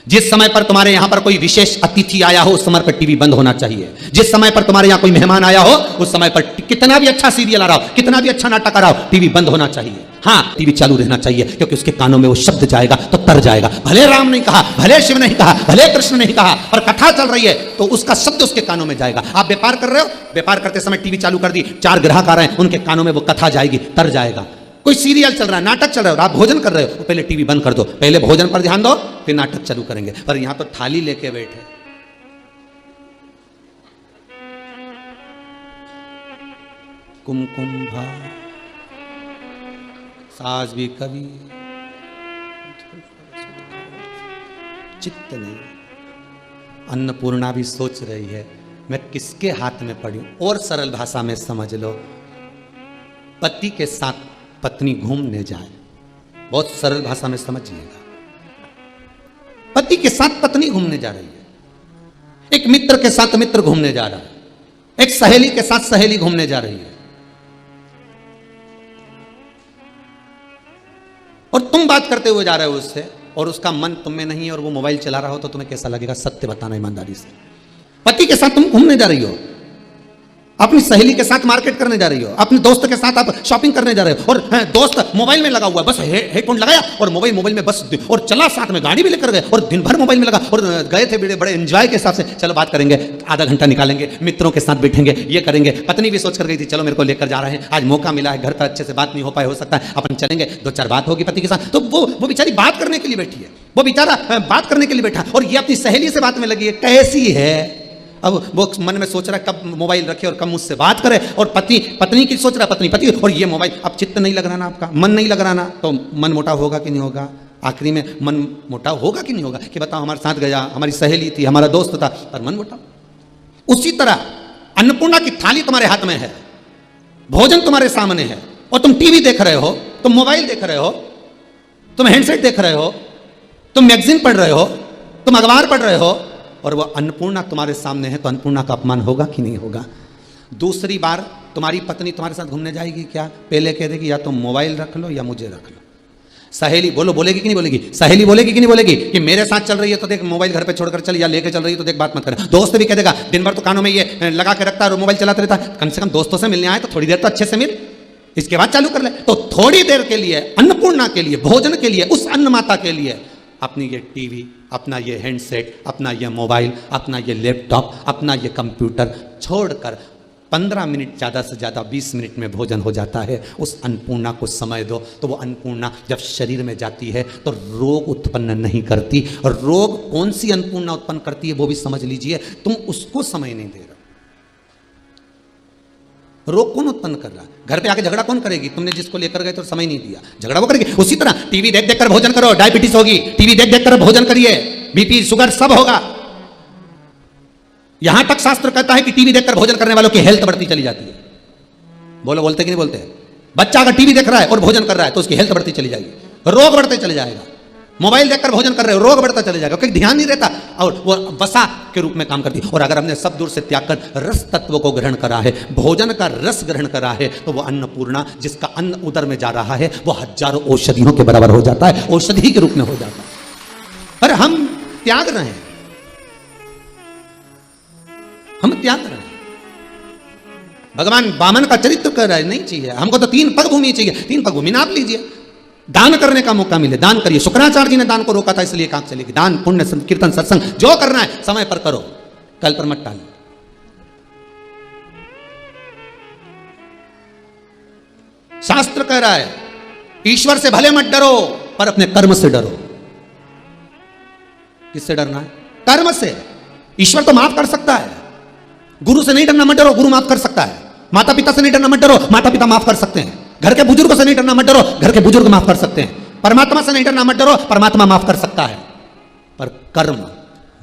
S1: जिस समय पर तुम्हारे यहां पर कोई विशेष अतिथि आया हो उस समय पर टीवी बंद होना चाहिए। जिस समय पर तुम्हारे यहां कोई मेहमान आया हो उस समय पर कितना भी अच्छा सीरियल आ रहा हो, कितना भी अच्छा नाटक आ रहा हो, टीवी बंद होना चाहिए। हाँ, टीवी चालू रहना चाहिए, क्योंकि उसके कानों में वो शब्द जाएगा तो तर जाएगा। भले राम नहीं कहा, भले शिव नहीं कहा, भले कृष्ण नहीं कहा, पर कथा चल रही है तो उसका शब्द उसके कानों में जाएगा। आप व्यापार कर रहे हो, व्यापार करते समय टीवी चालू कर दी, 4 ग्राहक आ रहे हैं, उनके कानों में वो कथा जाएगी, तर जाएगा। कोई सीरियल चल रहा है, नाटक चल रहा है, आप भोजन कर रहे हो, तो पहले टीवी बंद कर दो, पहले भोजन पर ध्यान दो, फिर नाटक चालू करेंगे। पर यहां तो थाली लेके बैठे, कुमकुम भा सास भी कभी चित्त नहीं। अन्नपूर्णा भी सोच रही है मैं किसके हाथ में पड़ी। और सरल भाषा में समझ लो, पति के साथ पत्नी घूमने जाए, बहुत सरल भाषा में समझिएगा। पति के साथ पत्नी घूमने जा रही है, एक मित्र के साथ मित्र घूमने जा रहा है, एक सहेली के साथ सहेली घूमने जा रही है, और तुम बात करते हुए जा रहे हो उससे, और उसका मन तुम में नहीं है और वो मोबाइल चला रहा हो, तो तुम्हें कैसा लगेगा? सत्य बताना ईमानदारी से। पति के साथ तुम घूमने जा रही हो, अपनी सहेली के साथ मार्केट करने जा रही हो, अपने दोस्त के साथ आप शॉपिंग करने जा रहे हो, और दोस्त मोबाइल में लगा हुआ, बस हेडफोन लगाया और मोबाइल में बस, और चला, साथ में गाड़ी भी लेकर गए और दिन भर मोबाइल में लगा, और गए थे बड़े एंजॉय के हिसाब से, चलो बात करेंगे, आधा घंटा निकालेंगे, मित्रों के साथ बैठेंगे, ये करेंगे। पत्नी भी सोच कर गई थी, चलो मेरे को लेकर जा रहे हैं, आज मौका मिला है, घर पर अच्छे से बात नहीं हो पाए, हो सकता है अपन चलेंगे, 2-4 बात होगी पति के साथ। तो वो बेचारी बात करने के लिए बैठी है, वो बेचारा बात करने के लिए बैठा, और ये अपनी सहेली से बात में लगी है। कैसी है? अब वो मन में सोच रहा है कब मोबाइल रखे और कब मुझसे बात करे, और पत्नी की सोच रहा है, पति, और ये मोबाइल। अब चित्त नहीं लग रहा ना आपका, मन नहीं लग रहा ना, तो मन मोटा होगा कि नहीं होगा? आखिरी में मन मोटा होगा कि नहीं होगा? कि बताओ, हमारे साथ गया, हमारी सहेली थी, हमारा दोस्त था, पर मन मोटा। उसी तरह अन्नपूर्णा की थाली तुम्हारे हाथ में है, भोजन तुम्हारे सामने है, और तुम टीवी देख रहे हो, तुम मोबाइल देख रहे हो, तुम हैंडसेट देख रहे हो, तुम मैगजीन पढ़ रहे हो, तुम अखबार पढ़ रहे हो, और वह अन्नपूर्णा तुम्हारे सामने है, तो अन्नपूर्णा का अपमान होगा कि नहीं होगा? दूसरी बार तुम्हारी पत्नी तुम्हारे साथ घूमने जाएगी क्या? पहले कह देगी या तो मोबाइल रख लो या मुझे रख लो। सहेली बोलेगी कि नहीं बोलेगी? सहेली बोलेगी कि नहीं बोलेगी कि मेरे साथ चल रही है तो देख मोबाइल घर पे छोड़कर चल, या लेके चल रही है तो देख बात मत कर। दोस्त भी कह देगा, दिन भर तो कानों में ये लगा के रखता है और मोबाइल चलाता रहता है, कम से कम दोस्तों से मिलने आए तो थोड़ी देर तो अच्छे से मिल, इसके बाद चालू कर ले। तो थोड़ी देर के लिए, अन्नपूर्णा के लिए, भोजन के लिए, उस अन्न माता के लिए अपनी ये टीवी, अपना ये हैंडसेट, अपना ये मोबाइल, अपना ये लैपटॉप, अपना ये कंप्यूटर छोड़कर 15 मिनट, ज़्यादा से ज़्यादा 20 मिनट में भोजन हो जाता है। उस अन्नपूर्णा को समय दो। तो वो अन्नपूर्णा जब शरीर में जाती है तो रोग उत्पन्न नहीं करती। और रोग कौन सी अन्नपूर्णा उत्पन्न करती है वो भी समझ लीजिए, तुम उसको समय नहीं दे रहे। रोग कौन उत्पन्न कर रहा है? घर पे आके झगड़ा कौन करेगी? तुमने जिसको लेकर गए तो समय नहीं दिया, झगड़ा वो करेगी। उसी तरह टीवी देख देख कर भोजन करो, डायबिटीज होगी। टीवी देख देख कर भोजन करिए, बीपी शुगर सब होगा। यहां तक शास्त्र कहता है कि टीवी देखकर भोजन करने वालों की हेल्थ बढ़ती चली जाती है। बोलते कि नहीं बोलते? बच्चा अगर टीवी देख रहा है और भोजन कर रहा है तो उसकी हेल्थ बढ़ती चली जाएगी, रोग बढ़ते चले जाएगा। मोबाइल देखकर भोजन कर रहे हो, रोग बढ़ता चले जाएगा, क्योंकि ध्यान नहीं रहता, और वो वसा के रूप में काम करती है। और अगर हमने सब दूर से त्याग कर रस तत्व को ग्रहण करा है, भोजन का रस ग्रहण करा है, तो वो अन्नपूर्णा, जिसका अन्न उदर में जा रहा है, वो हजारों औषधियों के बराबर हो जाता है, औषधि के रूप में हो जाता है। पर हम त्याग रहे हैं, हम त्याग रहे हैं। भगवान वामन का चरित्र कर रहा है, नहीं चाहिए हमको तो 3 पग भूमि चाहिए। 3 पग भूमि नाप लीजिए, दान करने का मौका मिले दान करिए। शुक्राचार्य जी ने दान को रोका था, इसलिए काम चलेगी। दान, पुण्य, कीर्तन, सत्संग जो करना है समय पर करो, कल पर मत टालो। शास्त्र कह रहा है ईश्वर से भले मत डरो, पर अपने कर्म से डरो। किससे डरना है? कर्म से। ईश्वर तो माफ कर सकता है, गुरु से नहीं डरना, मत डरो, गुरु माफ कर सकता है। माता पिता से नहीं डरना, मत डरो, माता पिता माफ कर सकते हैं। घर के बुजुर्गों से नहीं डरना, मत डरो, घर के बुजुर्ग माफ कर सकते हैं। परमात्मा से नहीं डरना, मत डरो, परमात्मा माफ कर सकता है। पर कर्म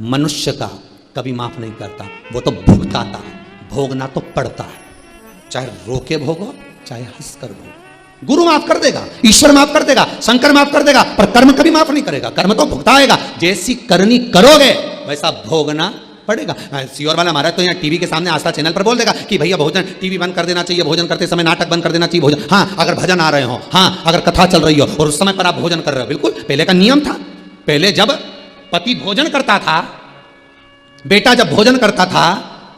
S1: मनुष्य का कभी माफ नहीं करता, वो तो भुगताता है। भोगना तो पड़ता है, चाहे रोके भोगो, चाहे हंसकर भोगो। गुरु माफ कर देगा, ईश्वर माफ कर देगा, शंकर माफ कर देगा, पर कर्म कभी माफ नहीं करेगा। कर्म तो भुगताएगा। जैसी करनी करोगे वैसा भोगना पड़ेगा। सियोर वाला महाराज तो यहाँ टीवी के सामने आस्था चैनल पर बोल देगा कि भैया भोजन, टीवी बंद कर देना चाहिए, भोजन करते समय नाटक बंद कर देना चाहिए, भोजन। हाँ, अगर भजन आ रहे हो, हाँ, अगर कथा चल रही हो और उस समय पर आप भोजन कर रहे हो, बिल्कुल पहले का नियम था। पहले जब पति भोजन करता था, बेटा जब भोजन करता था,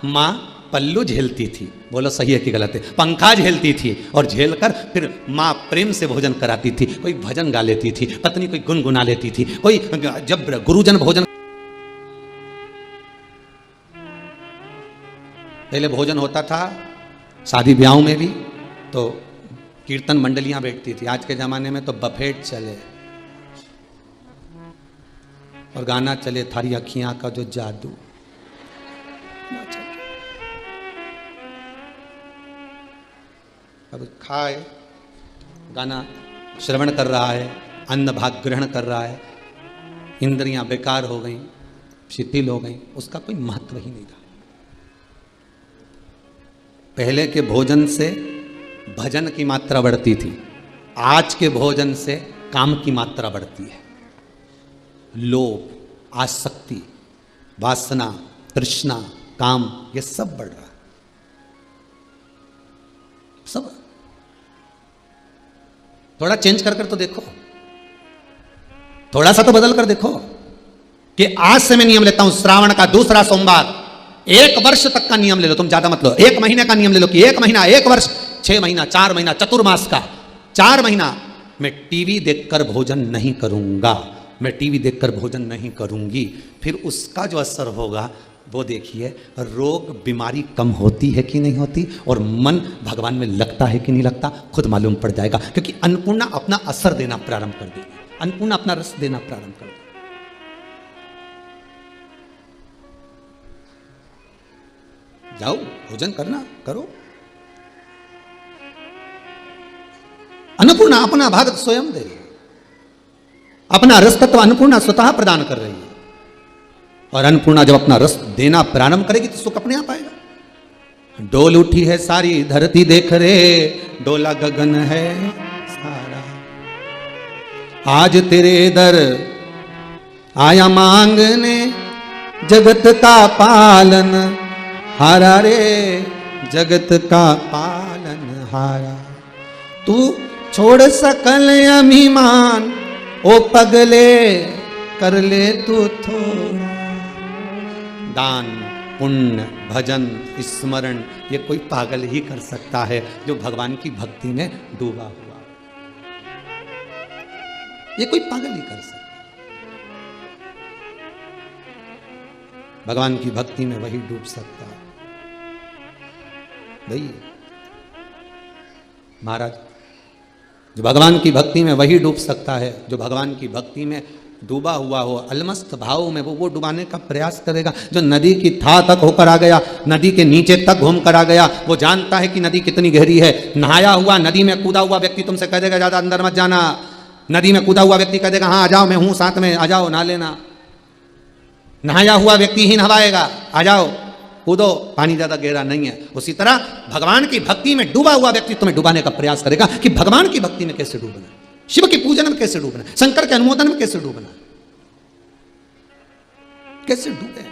S1: माँ पल्लू झेलती थी, बोलो सही है कि गलत है, पंखा झेलती थी और झेलकर फिर माँ प्रेम से भोजन कराती थी। कोई भजन गा लेती थी, पत्नी कोई गुनगुना लेती थी, कोई जब गुरुजन भोजन, पहले भोजन होता था शादी ब्याहों में भी तो कीर्तन मंडलियां बैठती थी। आज के जमाने में तो बफेट चले और गाना चले, थारी अखियां का जो जादू। अब खाए, गाना श्रवण कर रहा है, अन्न भाग ग्रहण कर रहा है, इंद्रियां बेकार हो गई, शिथिल हो गई, उसका कोई महत्व ही नहीं था। पहले के भोजन से भजन की मात्रा बढ़ती थी, आज के भोजन से काम की मात्रा बढ़ती है। लोभ, आसक्ति, वासना, तृष्णा, काम, ये सब बढ़ रहा है, सब। थोड़ा चेंज कर तो देखो, थोड़ा सा तो बदल कर देखो कि आज से मैं नियम लेता हूं, श्रावण का दूसरा सोमवार 1 वर्ष तक का नियम ले लो, तुम ज्यादा मत लो, 1 महीने का नियम ले लो कि 1 महीना, 1 वर्ष, 6 महीना, 4 महीना, चतुर्मास का 4 महीना मैं टीवी देखकर भोजन नहीं करूंगा, मैं टीवी देखकर भोजन नहीं करूंगी। फिर उसका जो असर होगा वो देखिए, रोग बीमारी कम होती है कि नहीं होती, और मन भगवान में लगता है कि नहीं लगता, खुद मालूम पड़ जाएगा। क्योंकि अन्नपूर्णा अपना असर देना प्रारंभ कर देगी, अन्नपूर्णा अपना रस देना प्रारंभ कर देगी। जाओ भोजन करना, करो। अन्नपूर्णा अपना भाग स्वयं दे रही है, अपना रस तत्व अन्नपूर्णा स्वतः प्रदान कर रही है। और अन्नपूर्णा जब अपना रस देना प्रारंभ करेगी तो सुख अपने आप आएगा। डोल उठी है सारी धरती देख रे, डोला गगन है सारा, आज तेरे दर आया मांगने, जगत का पालन हारा रे, जगत का पालन हारा। तू छोड़ सकल अभिमान, ओ पगले कर ले तू थोड़ा। दान, पुण्य, भजन, स्मरण, ये कोई पागल ही कर सकता है जो भगवान की भक्ति में डूबा हुआ, ये कोई पागल ही कर सकता है। भगवान की भक्ति में वही डूब सकता है। भाई महाराज, जो भगवान की भक्ति में वही डूब सकता है जो भगवान की भक्ति में डूबा हुआ हो, अलमस्त भाव में वो डुबाने का प्रयास करेगा। जो नदी की था तक होकर आ गया, नदी के नीचे तक घूम कर आ गया, वो जानता है कि नदी कितनी गहरी है। नहाया हुआ, नदी में कूदा हुआ व्यक्ति तुमसे कह देगा ज्यादा अंदर मत जाना, नदी में कूदा हुआ व्यक्ति कह देगा हाँ आ जाओ, मैं हूं साथ में, आ जाओ नहा लेना। नहाया हुआ व्यक्ति ही नहवाएगा, आ जाओ कूदो, पानी ज्यादा गहरा नहीं है। उसी तरह भगवान की भक्ति में डूबा हुआ व्यक्ति तुम्हें डुबाने का प्रयास करेगा कि भगवान की भक्ति में कैसे डूबना, शिव के पूजन में कैसे डूबना, शंकर के अनुमोदन में कैसे डूबना, कैसे डूबे।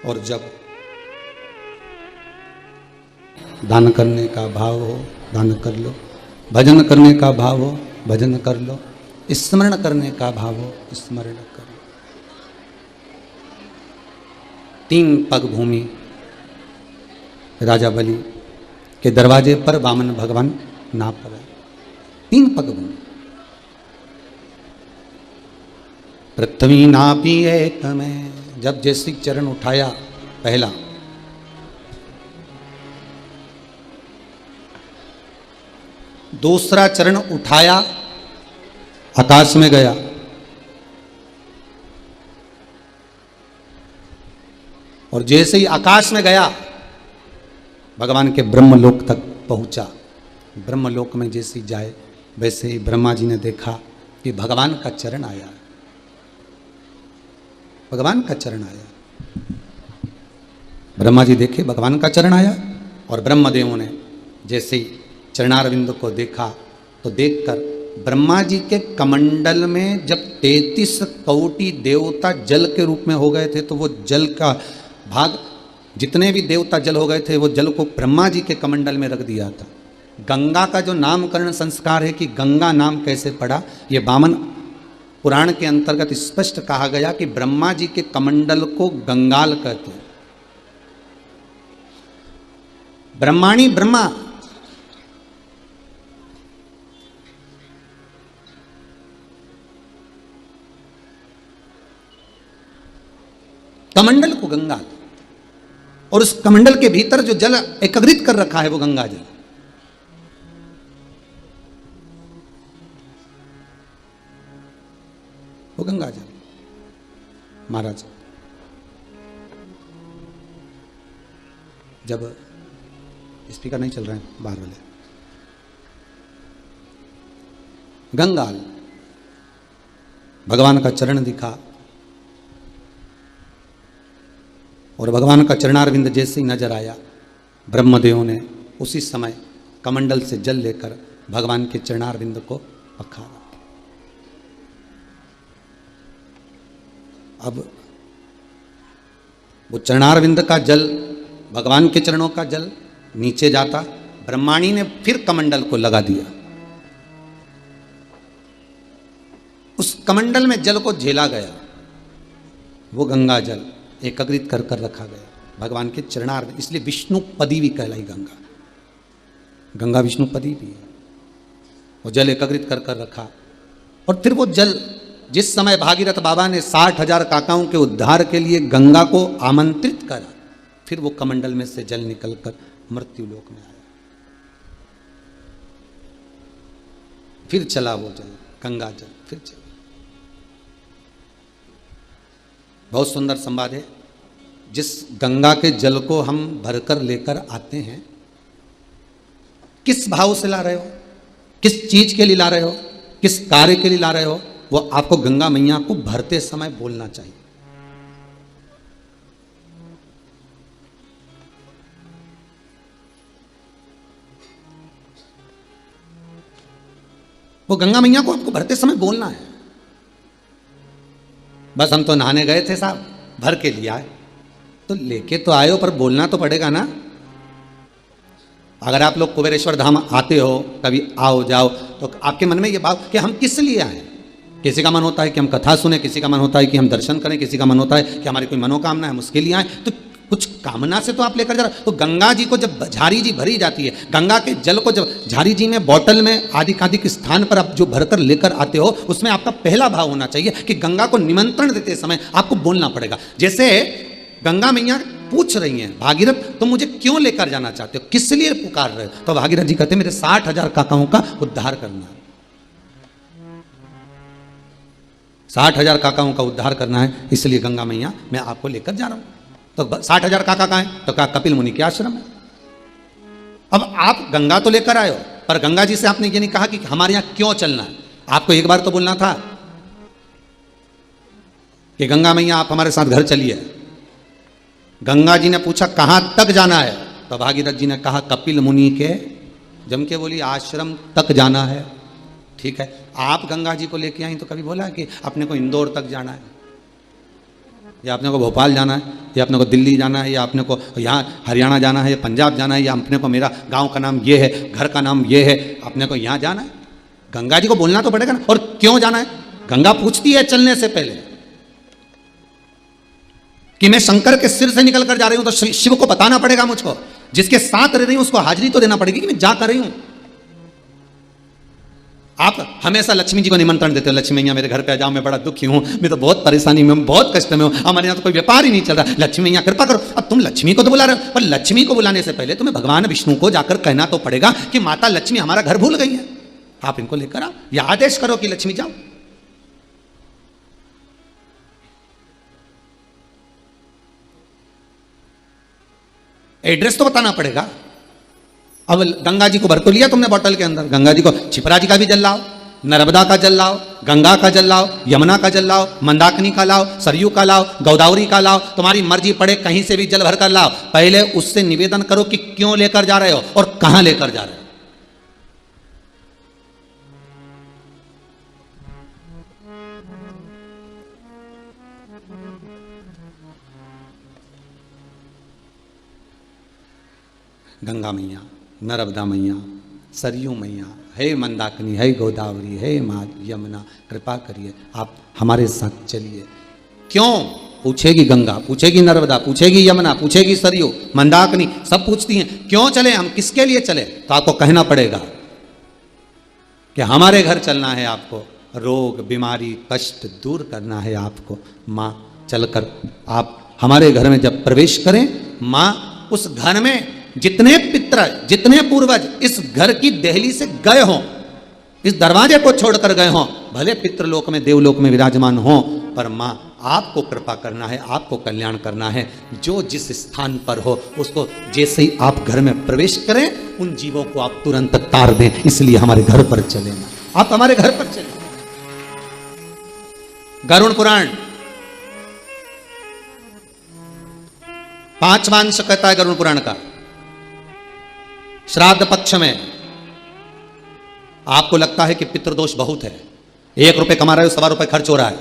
S1: और जब दान करने का भाव हो, दान कर लो, भजन करने का भाव हो, भजन कर लो, स्मरण करने का भाव हो, स्मरण कर लो। 3 पग भूमि राजा बलि के दरवाजे पर वामन भगवान नाप रहे, 3 पग भूमि। पृथ्वी नापी एक में, जब जैसी चरण उठाया पहला, दूसरा चरण उठाया आकाश में गया, और जैसे ही आकाश में गया भगवान के ब्रह्मलोक तक पहुंचा। ब्रह्मलोक में जैसे ही जाए वैसे ही ब्रह्मा जी ने देखा कि भगवान का चरण आया, भगवान का चरण आया। ब्रह्मा जी देखे भगवान का चरण आया, और ब्रह्मदेवों ने जैसे ही चरणारविंद को देखा तो देखकर ब्रह्मा जी के कमंडल में जब 33 कोटि देवता जल के रूप में हो गए थे, तो वो जल का भाग, जितने भी देवता जल हो गए थे, वो जल को ब्रह्मा जी के कमंडल में रख दिया था। गंगा का जो नामकरण संस्कार है कि गंगा नाम कैसे पड़ा, ये वामन पुराण के अंतर्गत स्पष्ट कहा गया कि ब्रह्मा जी के कमंडल को गंगाल कहते हैं। ब्रह्माणी ब्रह्मा, कमंडल को गंगाल, और उस कमंडल के भीतर जो जल एकत्रित कर रखा है वो गंगा जल। वो गंगा जल। महाराज जब स्पीकर नहीं चल रहे हैं बाहर वाले, गंगाल भगवान का चरण दिखा और भगवान का चरणारविंद जैसे ही नजर आया, ब्रह्मदेव ने उसी समय कमंडल से जल लेकर भगवान के चरणारविंद को पखारा। अब वो चरणारविंद का जल, भगवान के चरणों का जल नीचे जाता, ब्रह्माणी ने फिर कमंडल को लगा दिया। उस कमंडल में जल को झेला गया, वो गंगा जल एकत्रित कर कर रखा गया भगवान के चरणारविंद, इसलिए विष्णुपदी भी कहलाई गंगा। गंगा विष्णुपदी भी है। वो जल एकत्रित कर कर रखा, और फिर वो जल जिस समय भागीरथ बाबा ने 60,000 काकाओं के उद्धार के लिए गंगा को आमंत्रित करा, फिर वो कमंडल में से जल निकलकर मृत्यु लोक में आया। फिर चला वो जल, गंगा जल फिर चला। बहुत सुंदर संवाद है। जिस गंगा के जल को हम भरकर लेकर आते हैं, किस भाव से ला रहे हो, किस चीज के लिए ला रहे हो, किस कार्य के लिए ला रहे हो, वो आपको गंगा मैया को भरते समय बोलना चाहिए। वो गंगा मैया को आपको भरते समय बोलना है। बस हम तो नहाने गए थे साहब, भर के लिए आए, तो लेके तो आए हो, पर बोलना तो पड़ेगा ना। अगर आप लोग कुबेरेश्वर धाम आते हो, कभी आओ जाओ, तो आपके मन में ये बात कि हम किस लिए आए। किसी का मन होता है कि हम कथा सुने, किसी का मन होता है कि हम दर्शन करें, किसी का मन होता है कि हमारी कोई मनोकामना है, हम उसके लिए आए। तो कुछ कामना से तो आप लेकर जा रहे। तो गंगा जी को जब झारी जी भरी जाती है, गंगा के जल को जब झारी जी में बॉटल में आदि स्थान पर आप जो भरकर लेकर आते हो, उसमें आपका पहला भाव होना चाहिए कि गंगा को निमंत्रण देते समय आपको बोलना पड़ेगा। जैसे गंगा मैया पूछ रही हैं, भागीरथ तुम मुझे क्यों लेकर जाना चाहते हो, किस लिए पुकार रहे हो, तो भागीरथ जी कहते मेरे 60,000 काकाओं का उद्धार करना है। 60,000 काकाओं का उद्धार करना है, इसलिए गंगा मैया मैं आपको लेकर जा रहा हूं। तो 60,000 काका कहां है, तो कहा कपिल मुनि के आश्रम है। अब आप गंगा तो लेकर आए हो, पर गंगा जी से आपने ये नहीं कहा कि हमारे यहां क्यों चलना है। आपको एक बार तो बोलना था कि गंगा मैया आप हमारे साथ घर चलिए। गंगा जी ने पूछा कहां तक जाना है, तो भागीरथ जी ने कहा कपिल मुनि के, जम के बोली आश्रम तक जाना है। ठीक है, आप गंगा जी को लेके आई तो कभी बोला कि अपने को इंदौर तक जाना है, या अपने को भोपाल जाना है, या अपने को दिल्ली जाना है, या अपने को यहाँ हरियाणा जाना है, या पंजाब जाना है, या अपने को मेरा गांव का नाम ये है, घर का नाम ये है, अपने को यहाँ जाना है। गंगा जी को बोलना तो पड़ेगा ना। और क्यों जाना है, गंगा पूछती है चलने से पहले कि मैं शंकर के सिर से निकल कर जा रही हूं, तो शिव को बताना पड़ेगा मुझको। जिसके साथ रह रही हूं उसको हाजिरी तो देना पड़ेगी कि मैं जा कर रही हूं। आप हमेशा लक्ष्मी जी को निमंत्रण देते हो, लक्ष्मी मैया मेरे घर पे आ जाओ, मैं बड़ा दुखी हूं, मैं तो बहुत परेशानी में हूं, बहुत कष्ट में हूं, हमारे यहाँ तो कोई व्यापार ही नहीं चल रहा, लक्ष्मी मैया कृपा करो। अब तुम लक्ष्मी को तो बुला रहे हो, पर लक्ष्मी को बुलाने से पहले तुम्हें भगवान विष्णु को जाकर कहना तो पड़ेगा कि माता लक्ष्मी हमारा घर भूल गई है, आप इनको लेकर आओ, या आदेश करो कि लक्ष्मी जाओ। एड्रेस तो बताना पड़ेगा। अब गंगा जी को भर तो लिया तुमने बॉटल के अंदर, गंगा जी को छिपरा जी का भी जल लाओ, नर्मदा का जल लाओ, गंगा का जल लाओ, यमुना का जल लाओ, मंदाकिनी का लाओ, सरयू का लाओ, गोदावरी का लाओ, तुम्हारी मर्जी पड़े कहीं से भी जल भर कर लाओ। पहले उससे निवेदन करो कि क्यों लेकर जा रहे हो और कहां लेकर जा रहे हो। गंगा मैया, नर्मदा मैया, सरयू मैया, हे मंदाकिनी, हे गोदावरी, हे माँ यमुना, कृपा करिए आप हमारे साथ चलिए। क्यों? पूछेगी गंगा, पूछेगी नर्मदा, पूछेगी यमुना, पूछेगी सरयू, मंदाकिनी, सब पूछती हैं क्यों चले, हम किसके लिए चले। तो आपको कहना पड़ेगा कि हमारे घर चलना है, आपको रोग बीमारी कष्ट दूर करना है आपको। माँ चलकर आप हमारे घर में जब प्रवेश करें, माँ उस घर में जितने पितर जितने पूर्वज इस घर की देहली से गए हों, इस दरवाजे को छोड़कर गए हों, भले पितृलोक में देवलोक में विराजमान हों, पर माँ आपको कृपा करना है, आपको कल्याण करना है। जो जिस स्थान पर हो उसको जैसे ही आप घर में प्रवेश करें, उन जीवों को आप तुरंत तार दें। इसलिए हमारे घर पर चलें, आप हमारे घर पर चलें। गरुड़ पुराण 5वां अंश कहता है गरुड़ पुराण का, श्राद्ध पक्ष में आपको लगता है कि पितृदोष बहुत है, 1 रुपए कमा रहे हो, 1.25 रुपए खर्च हो रहा है,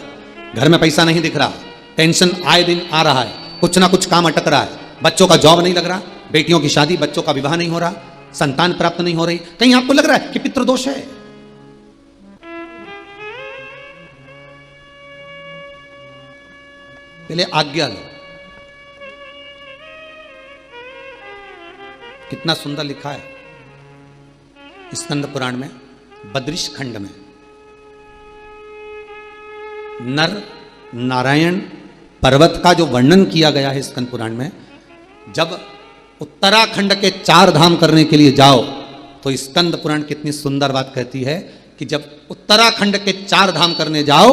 S1: घर में पैसा नहीं दिख रहा, टेंशन आए दिन आ रहा है, कुछ ना कुछ काम अटक रहा है, बच्चों का जॉब नहीं लग रहा, बेटियों की शादी, बच्चों का विवाह नहीं हो रहा, संतान प्राप्त नहीं हो रही, कहीं आपको लग रहा है कि पितृदोष है। पहले आज्ञा लो। कितना सुंदर लिखा है स्कंद पुराण में, बद्रिश खंड में, नर नारायण पर्वत का जो वर्णन किया गया है स्कंद पुराण में। जब उत्तराखंड के 4 धाम करने के लिए जाओ तो स्कंद पुराण कितनी सुंदर बात कहती है कि जब उत्तराखंड के 4 धाम करने जाओ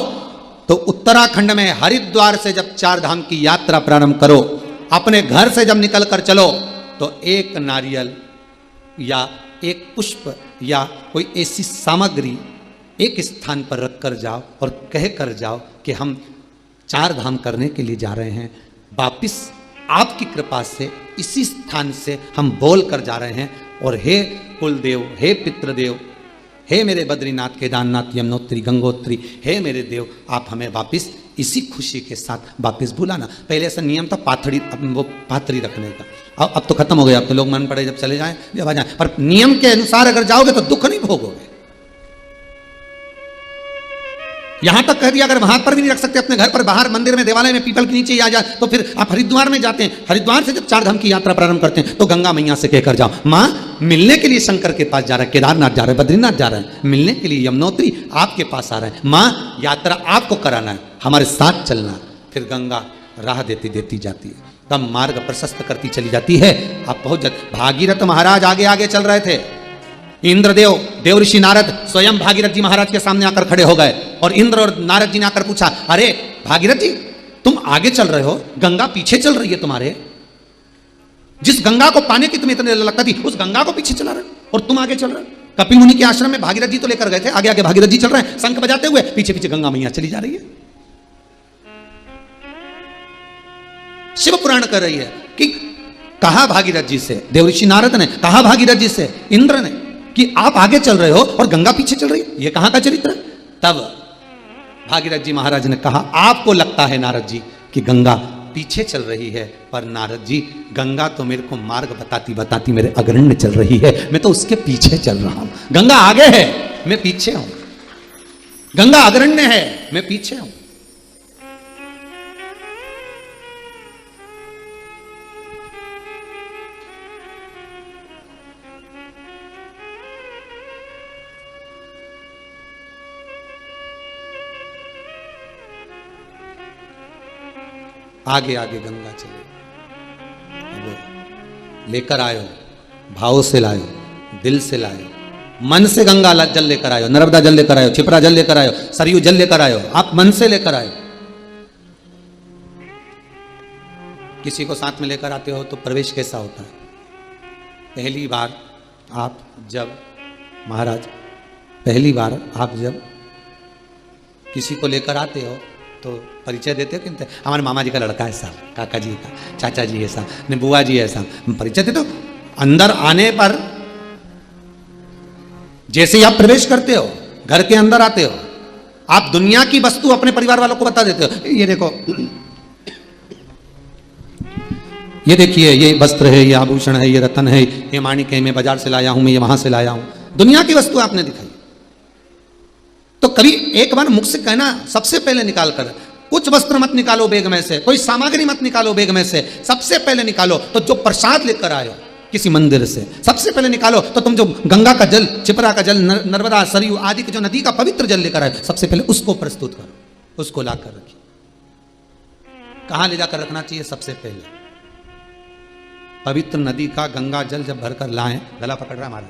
S1: तो उत्तराखंड में हरिद्वार से जब 4 धाम की यात्रा प्रारंभ करो, अपने घर से जब निकल कर चलो तो एक नारियल या एक पुष्प या कोई ऐसी सामग्री एक स्थान पर रख कर जाओ और कह कर जाओ कि हम 4 धाम करने के लिए जा रहे हैं, वापिस आपकी कृपा से इसी स्थान से हम बोल कर जा रहे हैं, और हे कुलदेव, हे पितृदेव, हे मेरे बद्रीनाथ केदारनाथ यमुनोत्री गंगोत्री, हे मेरे देव, आप हमें वापिस इसी खुशी के साथ वापिस बुलाना। पहले ऐसा नियम था वो पाथरी रखने का, अब तो खत्म हो गया, अब तो लोग मन पड़े जब चले जाएं जब आ जाएं, पर नियम के अनुसार अगर जाओगे तो दुख नहीं भोगोगे। यहां तक कह दिया अगर वहां पर भी नहीं रख सकते अपने घर पर, बाहर मंदिर में देवालय में पीपल के नीचे ही आ जाए तो फिर आप हरिद्वार में जाते हैं, हरिद्वार से जब 4 धाम की यात्रा प्रारंभ करते हैं तो गंगा मैया से कहकर जाओ, मां मिलने के लिए शंकर के पास जा रहे हैं, केदारनाथ जा रहे हैं, बद्रीनाथ जा रहे हैं, मिलने के लिए यमुनोत्री आपके पास आ रहे हैं, मां यात्रा आपको कराना है, हमारे साथ चलना। फिर गंगा राह देती देती जाती है, तब मार्ग प्रशस्त करती चली जाती है। आप पहुंच जाते। भागीरथ महाराज आगे आगे चल रहे थे, इंद्रदेव देव ऋषि नारद स्वयं भागीरथ जी महाराज के सामने आकर खड़े हो गए, और इंद्र और नारद जी ने आकर पूछा, अरे भागीरथ जी तुम आगे चल रहे हो, गंगा पीछे चल रही है तुम्हारे, जिस गंगा को पाने की तुम्हें इतनी लगता थी उस गंगा को पीछे चला रहे और तुम आगे चल रहे हो। कपिल मुनि के आश्रम में भागीरथ जी तो लेकर गए थे, आगे आगे भागीरथ जी चल रहे हैं शंख बजाते हुए, पीछे पीछे गंगा मैया चली जा रही है। शिव पुराण कर रही है कि कहा भागीरथ जी से, देव ऋषि नारद ने कहा भागीरथ जी से, इंद्र ने, कि आप आगे चल रहे हो और गंगा पीछे चल रही है, ये कहां का चरित्र है। तब भागीरथ जी महाराज ने कहा, आपको लगता है नारद जी कि गंगा पीछे चल रही है, पर नारद जी गंगा तो मेरे को मार्ग बताती बताती मेरे अग्रण्य चल रही है, मैं तो उसके पीछे चल रहा हूं। गंगा आगे है, मैं पीछे हूं, गंगा अग्रण्य है, मैं पीछे हूं। आगे आगे गंगा चले, लेकर आयो, भाव से लायो, दिल से लायो, मन से गंगा जल लेकर आयो, नर्मदा जल लेकर आयो, छिपरा जल लेकर आयो, सरयू जल लेकर आयो, आप मन से लेकर आयो। किसी को साथ में लेकर आते हो तो प्रवेश कैसा होता है। पहली बार आप जब महाराज पहली बार आप जब किसी को लेकर आते हो तो परिचय देते हो कि हमारे मामा जी का लड़का है साहब, काका जी का, चाचा जी है साहब, बुआ जी है साहब, परिचय देते हो। अंदर आने पर जैसे ही आप प्रवेश करते हो, घर के अंदर आते हो, आप दुनिया की वस्तु अपने परिवार वालों को बता देते हो। ये देखो, ये देखिए, ये वस्त्र है, ये आभूषण है, ये रतन है, ये माणिक है, मैं बाजार से लाया हूं, मैं ये वहां से लाया हूं, दुनिया की वस्तु आपने दिखाई। तो कभी एक बार मुख से कहना, सबसे पहले निकाल कर, कुछ वस्त्र मत निकालो बैग में से, कोई सामग्री मत निकालो बैग में से, सबसे पहले निकालो तो जो प्रसाद लेकर आए हो किसी मंदिर से, सबसे पहले निकालो तो तुम जो गंगा का जल, चिपरा का जल, नर्मदा, सरयू आदि के जो नदी का पवित्र जल लेकर आए, सबसे पहले उसको प्रस्तुत करो, उसको लाकर रखिए। कहां ले जाकर रखना चाहिए? सबसे पहले पवित्र नदी का गंगा जल जब भरकर लाएं, गला पकड़ रहा हमारा,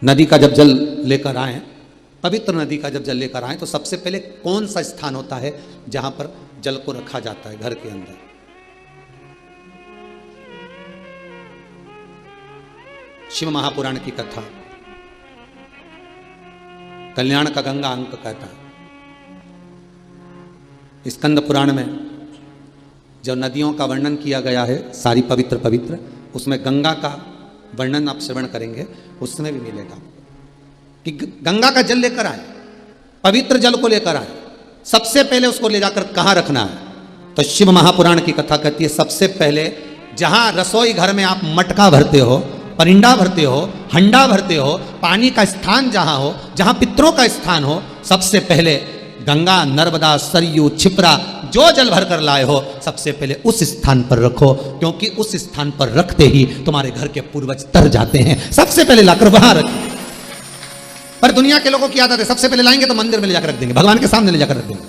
S1: नदी का जब जल लेकर आए, पवित्र नदी का जब जल लेकर आए, तो सबसे पहले कौन सा स्थान होता है जहां पर जल को रखा जाता है? घर के अंदर। शिव महापुराण की कथा, कल्याण का गंगा अंक कहता है, स्कंद पुराण में जो नदियों का वर्णन किया गया है, सारी पवित्र पवित्र, उसमें गंगा का वर्णन आप श्रवण करेंगे, उसमें भी मिलेगा कि गंगा का जल लेकर आए, पवित्र जल को लेकर आए, सबसे पहले उसको ले जाकर कहां रखना है? तो शिव महापुराण की कथा कहती है, सबसे पहले जहां रसोई घर में आप मटका भरते हो, परिंडा भरते हो, हंडा भरते हो, पानी का स्थान जहां हो, जहां पितरों का स्थान हो, सबसे पहले गंगा, नर्मदा, सरयू, छिपरा जो जल भर कर लाए हो, सबसे पहले उस स्थान पर रखो, क्योंकि उस स्थान पर रखते ही तुम्हारे घर के पूर्वज तर जाते हैं। सबसे पहले लाकर वहां रखो। पर दुनिया के लोगों की आदत है, सबसे पहले लाएंगे तो मंदिर में ले जाकर रख देंगे, भगवान के सामने ले जाकर रख देंगे।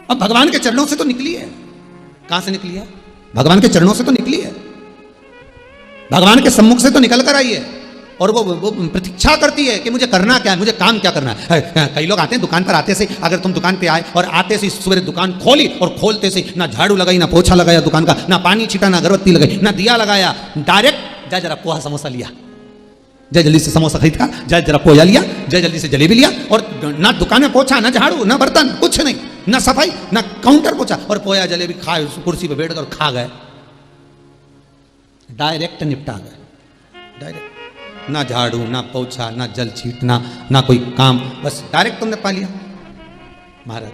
S1: अब भगवान के चरणों से तो निकली है, कहां से निकली है? भगवान के चरणों से तो निकली है, भगवान के सम्मुख से तो निकल कर आई है, और वो प्रतीक्षा करती है कि मुझे करना क्या है, मुझे काम क्या करना है। कई लोग आते हैं दुकान पर, आते से अगर तुम दुकान पे आए और आते से सवेरे दुकान खोली और खोलते से ना झाड़ू लगाई, ना पोछा लगाया दुकान का, ना पानी छीटा, ना अगरबत्ती लगाई, ना दिया लगाया, डायरेक्ट जाए जरा पोहा समोसा लिया, जय जल्दी से समोसा खरीद कर, जय जरा पोहा लिया, जय जल्दी से जलेबी लिया, और ना दुकान में पोछा, ना झाड़ू, ना बर्तन, कुछ नहीं, ना सफाई, ना काउंटर पोछा, और पोया जलेबी खाए, कुर्सी पे बैठ कर खा गए, डायरेक्ट निपटा गए, डायरेक्ट, ना झाड़ू, ना पोछा, ना जल छीटना, ना कोई काम, बस डायरेक्ट तुमने पा लिया। महाराज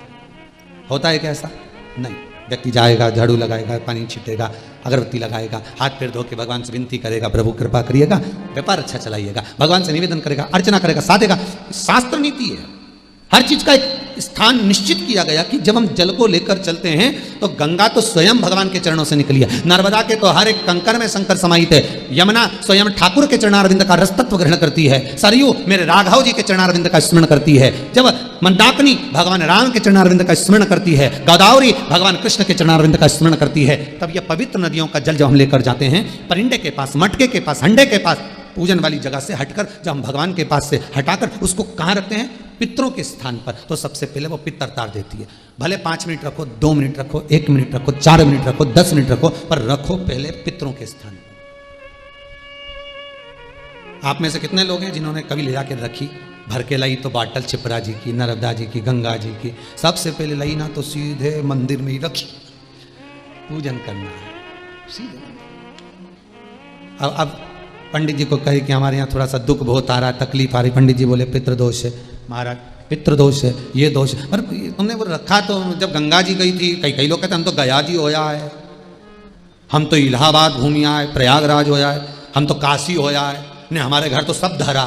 S1: होता है क्या ऐसा? नहीं, व्यक्ति जाएगा, झाड़ू लगाएगा, पानी छीटेगा, अगरबत्ती लगाएगा, हाथ पैर धो के भगवान से विनती करेगा, प्रभु कृपा करिएगा, व्यापार अच्छा चलाइएगा, भगवान से निवेदन करेगा, अर्चना करेगा, साधेगा। शास्त्र नीति है, हर चीज का एक स्थान निश्चित किया गया कि जब हम जल को लेकर चलते हैं तो गंगा तो स्वयं भगवान के चरणों से निकली है, नर्मदा के तो हर एक कंकर में शंकर समाहित है, यमुना स्वयं ठाकुर के चरणारविंद का रसतत्व ग्रहण करती है, सरयू मेरे राघव जी के चरणारविंद का स्मरण करती है, जब मंदाकिनी भगवान राम के चरणारविंद का स्मरण करती है, गोदावरी भगवान कृष्ण के चरणारविंद का स्मरण करती है, तब यह पवित्र नदियों का जल जब हम लेकर जाते हैं, परिंडे के पास, मटके के पास, हंडे के पास, पूजन वाली जगह से हटकर जब हम भगवान के पास से हटाकर उसको कहाँ रखते हैं? पितरों के स्थान पर। तो सबसे पहले वो पितर तार देती है, भले 5 मिनट रखो, 2 मिनट रखो, 1 मिनट रखो, 4 मिनट रखो, 10 मिनट रखो, पर रखो पहले पितरों के स्थान पर। आप में से कितने लोग हैं जिन्होंने कभी ले जाकर रखी, भर के लाई तो बाटल छिपरा जी की, नर्मदा जी की, गंगा जी की, सबसे पहले लाई ना तो सीधे मंदिर में ही रखी, पूजन करना है सीधे। अब पंडित जी को कहे कि हमारे यहाँ थोड़ा सा दुख बहुत आ रहा है, तकलीफ आ रही, पंडित जी बोले पितृदोष है। महाराज पितृदोष है, ये दोष है, पर तुमने वो रखा तो जब गंगा जी गई थी, कई लोग कहते हम तो गया जी होया है, हम तो इलाहाबाद घूमी आए, प्रयागराज होया है, हम तो काशी होया है, ने हमारे घर तो सब धरा,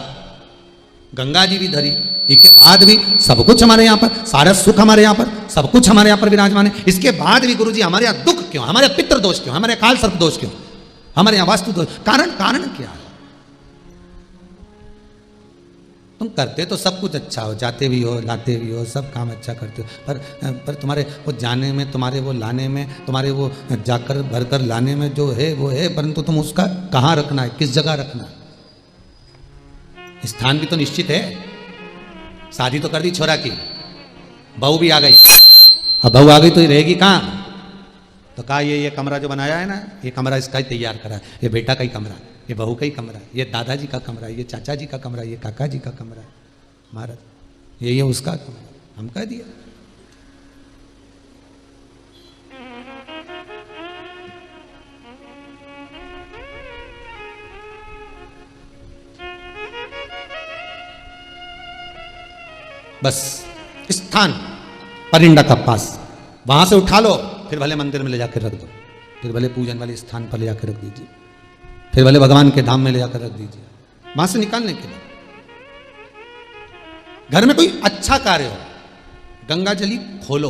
S1: गंगा जी भी धरी, इसके बाद भी सब कुछ हमारे यहाँ पर, सारा सुख हमारे यहाँ पर, सब कुछ हमारे यहाँ पर विराजमान है, इसके बाद भी गुरु जी हमारे यहाँ दुख क्यों, हमारे पितृदोष क्यों, हमारे काल सर्प दोष क्यों, हमारे यहाँ वास्तु दोष, कारण क्या है? तुम करते तो सब कुछ अच्छा हो, जाते भी हो, लाते भी हो, सब काम अच्छा करते हो, पर तुम्हारे वो जाने में, तुम्हारे वो लाने में, तुम्हारे वो जाकर भरकर लाने में जो है वो है, परंतु तुम उसका कहाँ रखना है, किस जगह रखना है? स्थान भी तो निश्चित है। शादी तो कर दी छोरा की, बहू भी आ गई, अब बहू आ गई तो रहेगी कहाँ? तो कहा ये कमरा जो बनाया है ना, ये कमरा इसका ही तैयार करा है, ये बेटा का ही कमरा है, ये बहू का ही कमरा है, ये दादाजी का कमरा है, ये चाचा जी का कमरा है, ये काका जी का कमरा है, महाराज ये उसका कमरा, हम कह दिया। बस स्थान परिंडा का पास, वहां से उठा लो, फिर भले मंदिर में ले जाकर रख दो, फिर भले पूजन वाले स्थान पर ले जाकर रख दीजिए, फिर भले भगवान के धाम में ले जाकर रख दीजिए, वहां से निकालने के लिए। घर में कोई अच्छा कार्य हो, गंगा जली खोलो,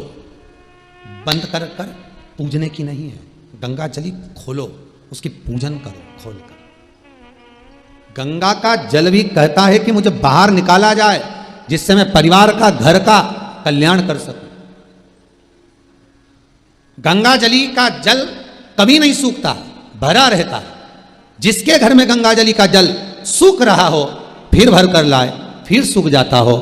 S1: बंद कर कर पूजने की नहीं है। गंगा जली खोलो, उसकी पूजन करो खोल कर। गंगा का जल भी कहता है कि मुझे बाहर निकाला जाए, जिससे मैं परिवार का, घर का कल्याण कर सकूं। गंगा जली का जल कभी नहीं सूखता, भरा रहता है। जिसके घर में गंगा जली का जल सूख रहा हो, फिर भर कर लाए, फिर सूख जाता हो।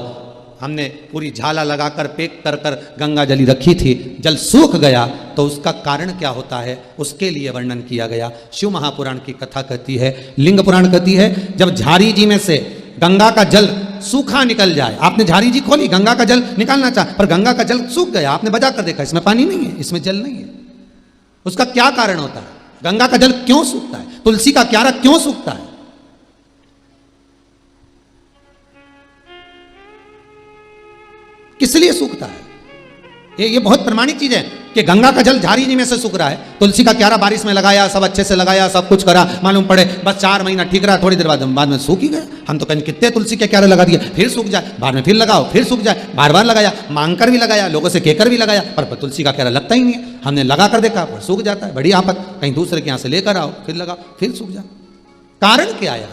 S1: हमने पूरी झाला लगाकर पैक कर कर गंगा जली रखी थी, जल सूख गया तो उसका कारण क्या होता है, उसके लिए वर्णन किया गया। शिव महापुराण की कथा कहती है, लिंग पुराण कहती है, जब झारी जी में से गंगा का जल सूखा निकल जाए, आपने झारी जी खोली, गंगा का जल निकालना चाहा, पर गंगा का जल सूख गया, आपने बजा कर देखा इसमें पानी नहीं है, इसमें जल नहीं है। उसका क्या कारण होता है? गंगा का जल क्यों सूखता है? तुलसी का क्यारा क्यों सूखता है? किस लिए सूखता है? ये बहुत प्रमाणिक चीज है कि गंगा का जल झारी जी में से सूख रहा है, तुलसी का क्यारा बारिश में लगाया, सब अच्छे से लगाया, सब कुछ करा, मालूम पड़े बस 4 महीना ठीक रहा, थोड़ी देर बाद में सूख ही गया। हम तो कहीं कितने तुलसी के क्यारे लगा दिए, फिर सूख जाए, बाद में फिर लगाओ, फिर सूख जाए, बार बार लगाया, मांगकर भी लगाया, लोगों से कहकर भी लगाया, पर तुलसी का क्यारा लगता ही नहीं है। हमने लगा कर देखा, पर सूख जाता है। बड़ी आफत, कहीं दूसरे के यहाँ से लेकर आओ, फिर लगाओ, फिर सूख जाए। कारण क्या आया?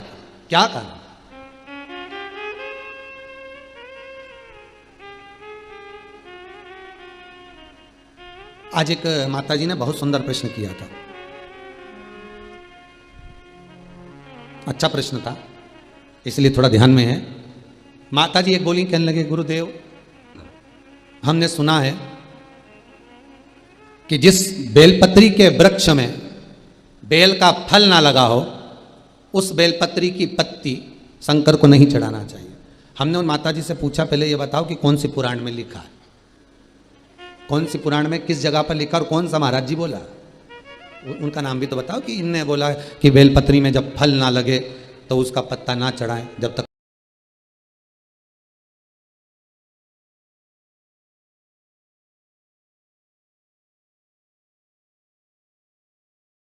S1: क्या कारण? आज एक माता जी ने बहुत सुंदर प्रश्न किया था, अच्छा प्रश्न था, इसलिए थोड़ा ध्यान में है। माता जी एक बोली, कहने लगे, गुरुदेव हमने सुना है कि जिस बेलपत्री के वृक्ष में बेल का फल ना लगा हो, उस बेलपत्री की पत्ती शंकर को नहीं चढ़ाना चाहिए। हमने उन माता जी से पूछा, पहले ये बताओ कि कौन सी पुराण में लिखा है, कौन सी पुराण में किस जगह पर लिखा और कौन सा महाराज जी बोला, उनका नाम भी तो बताओ कि इनने बोला कि बेलपत्री में जब फल ना लगे तो उसका पत्ता ना चढ़ाएं जब तक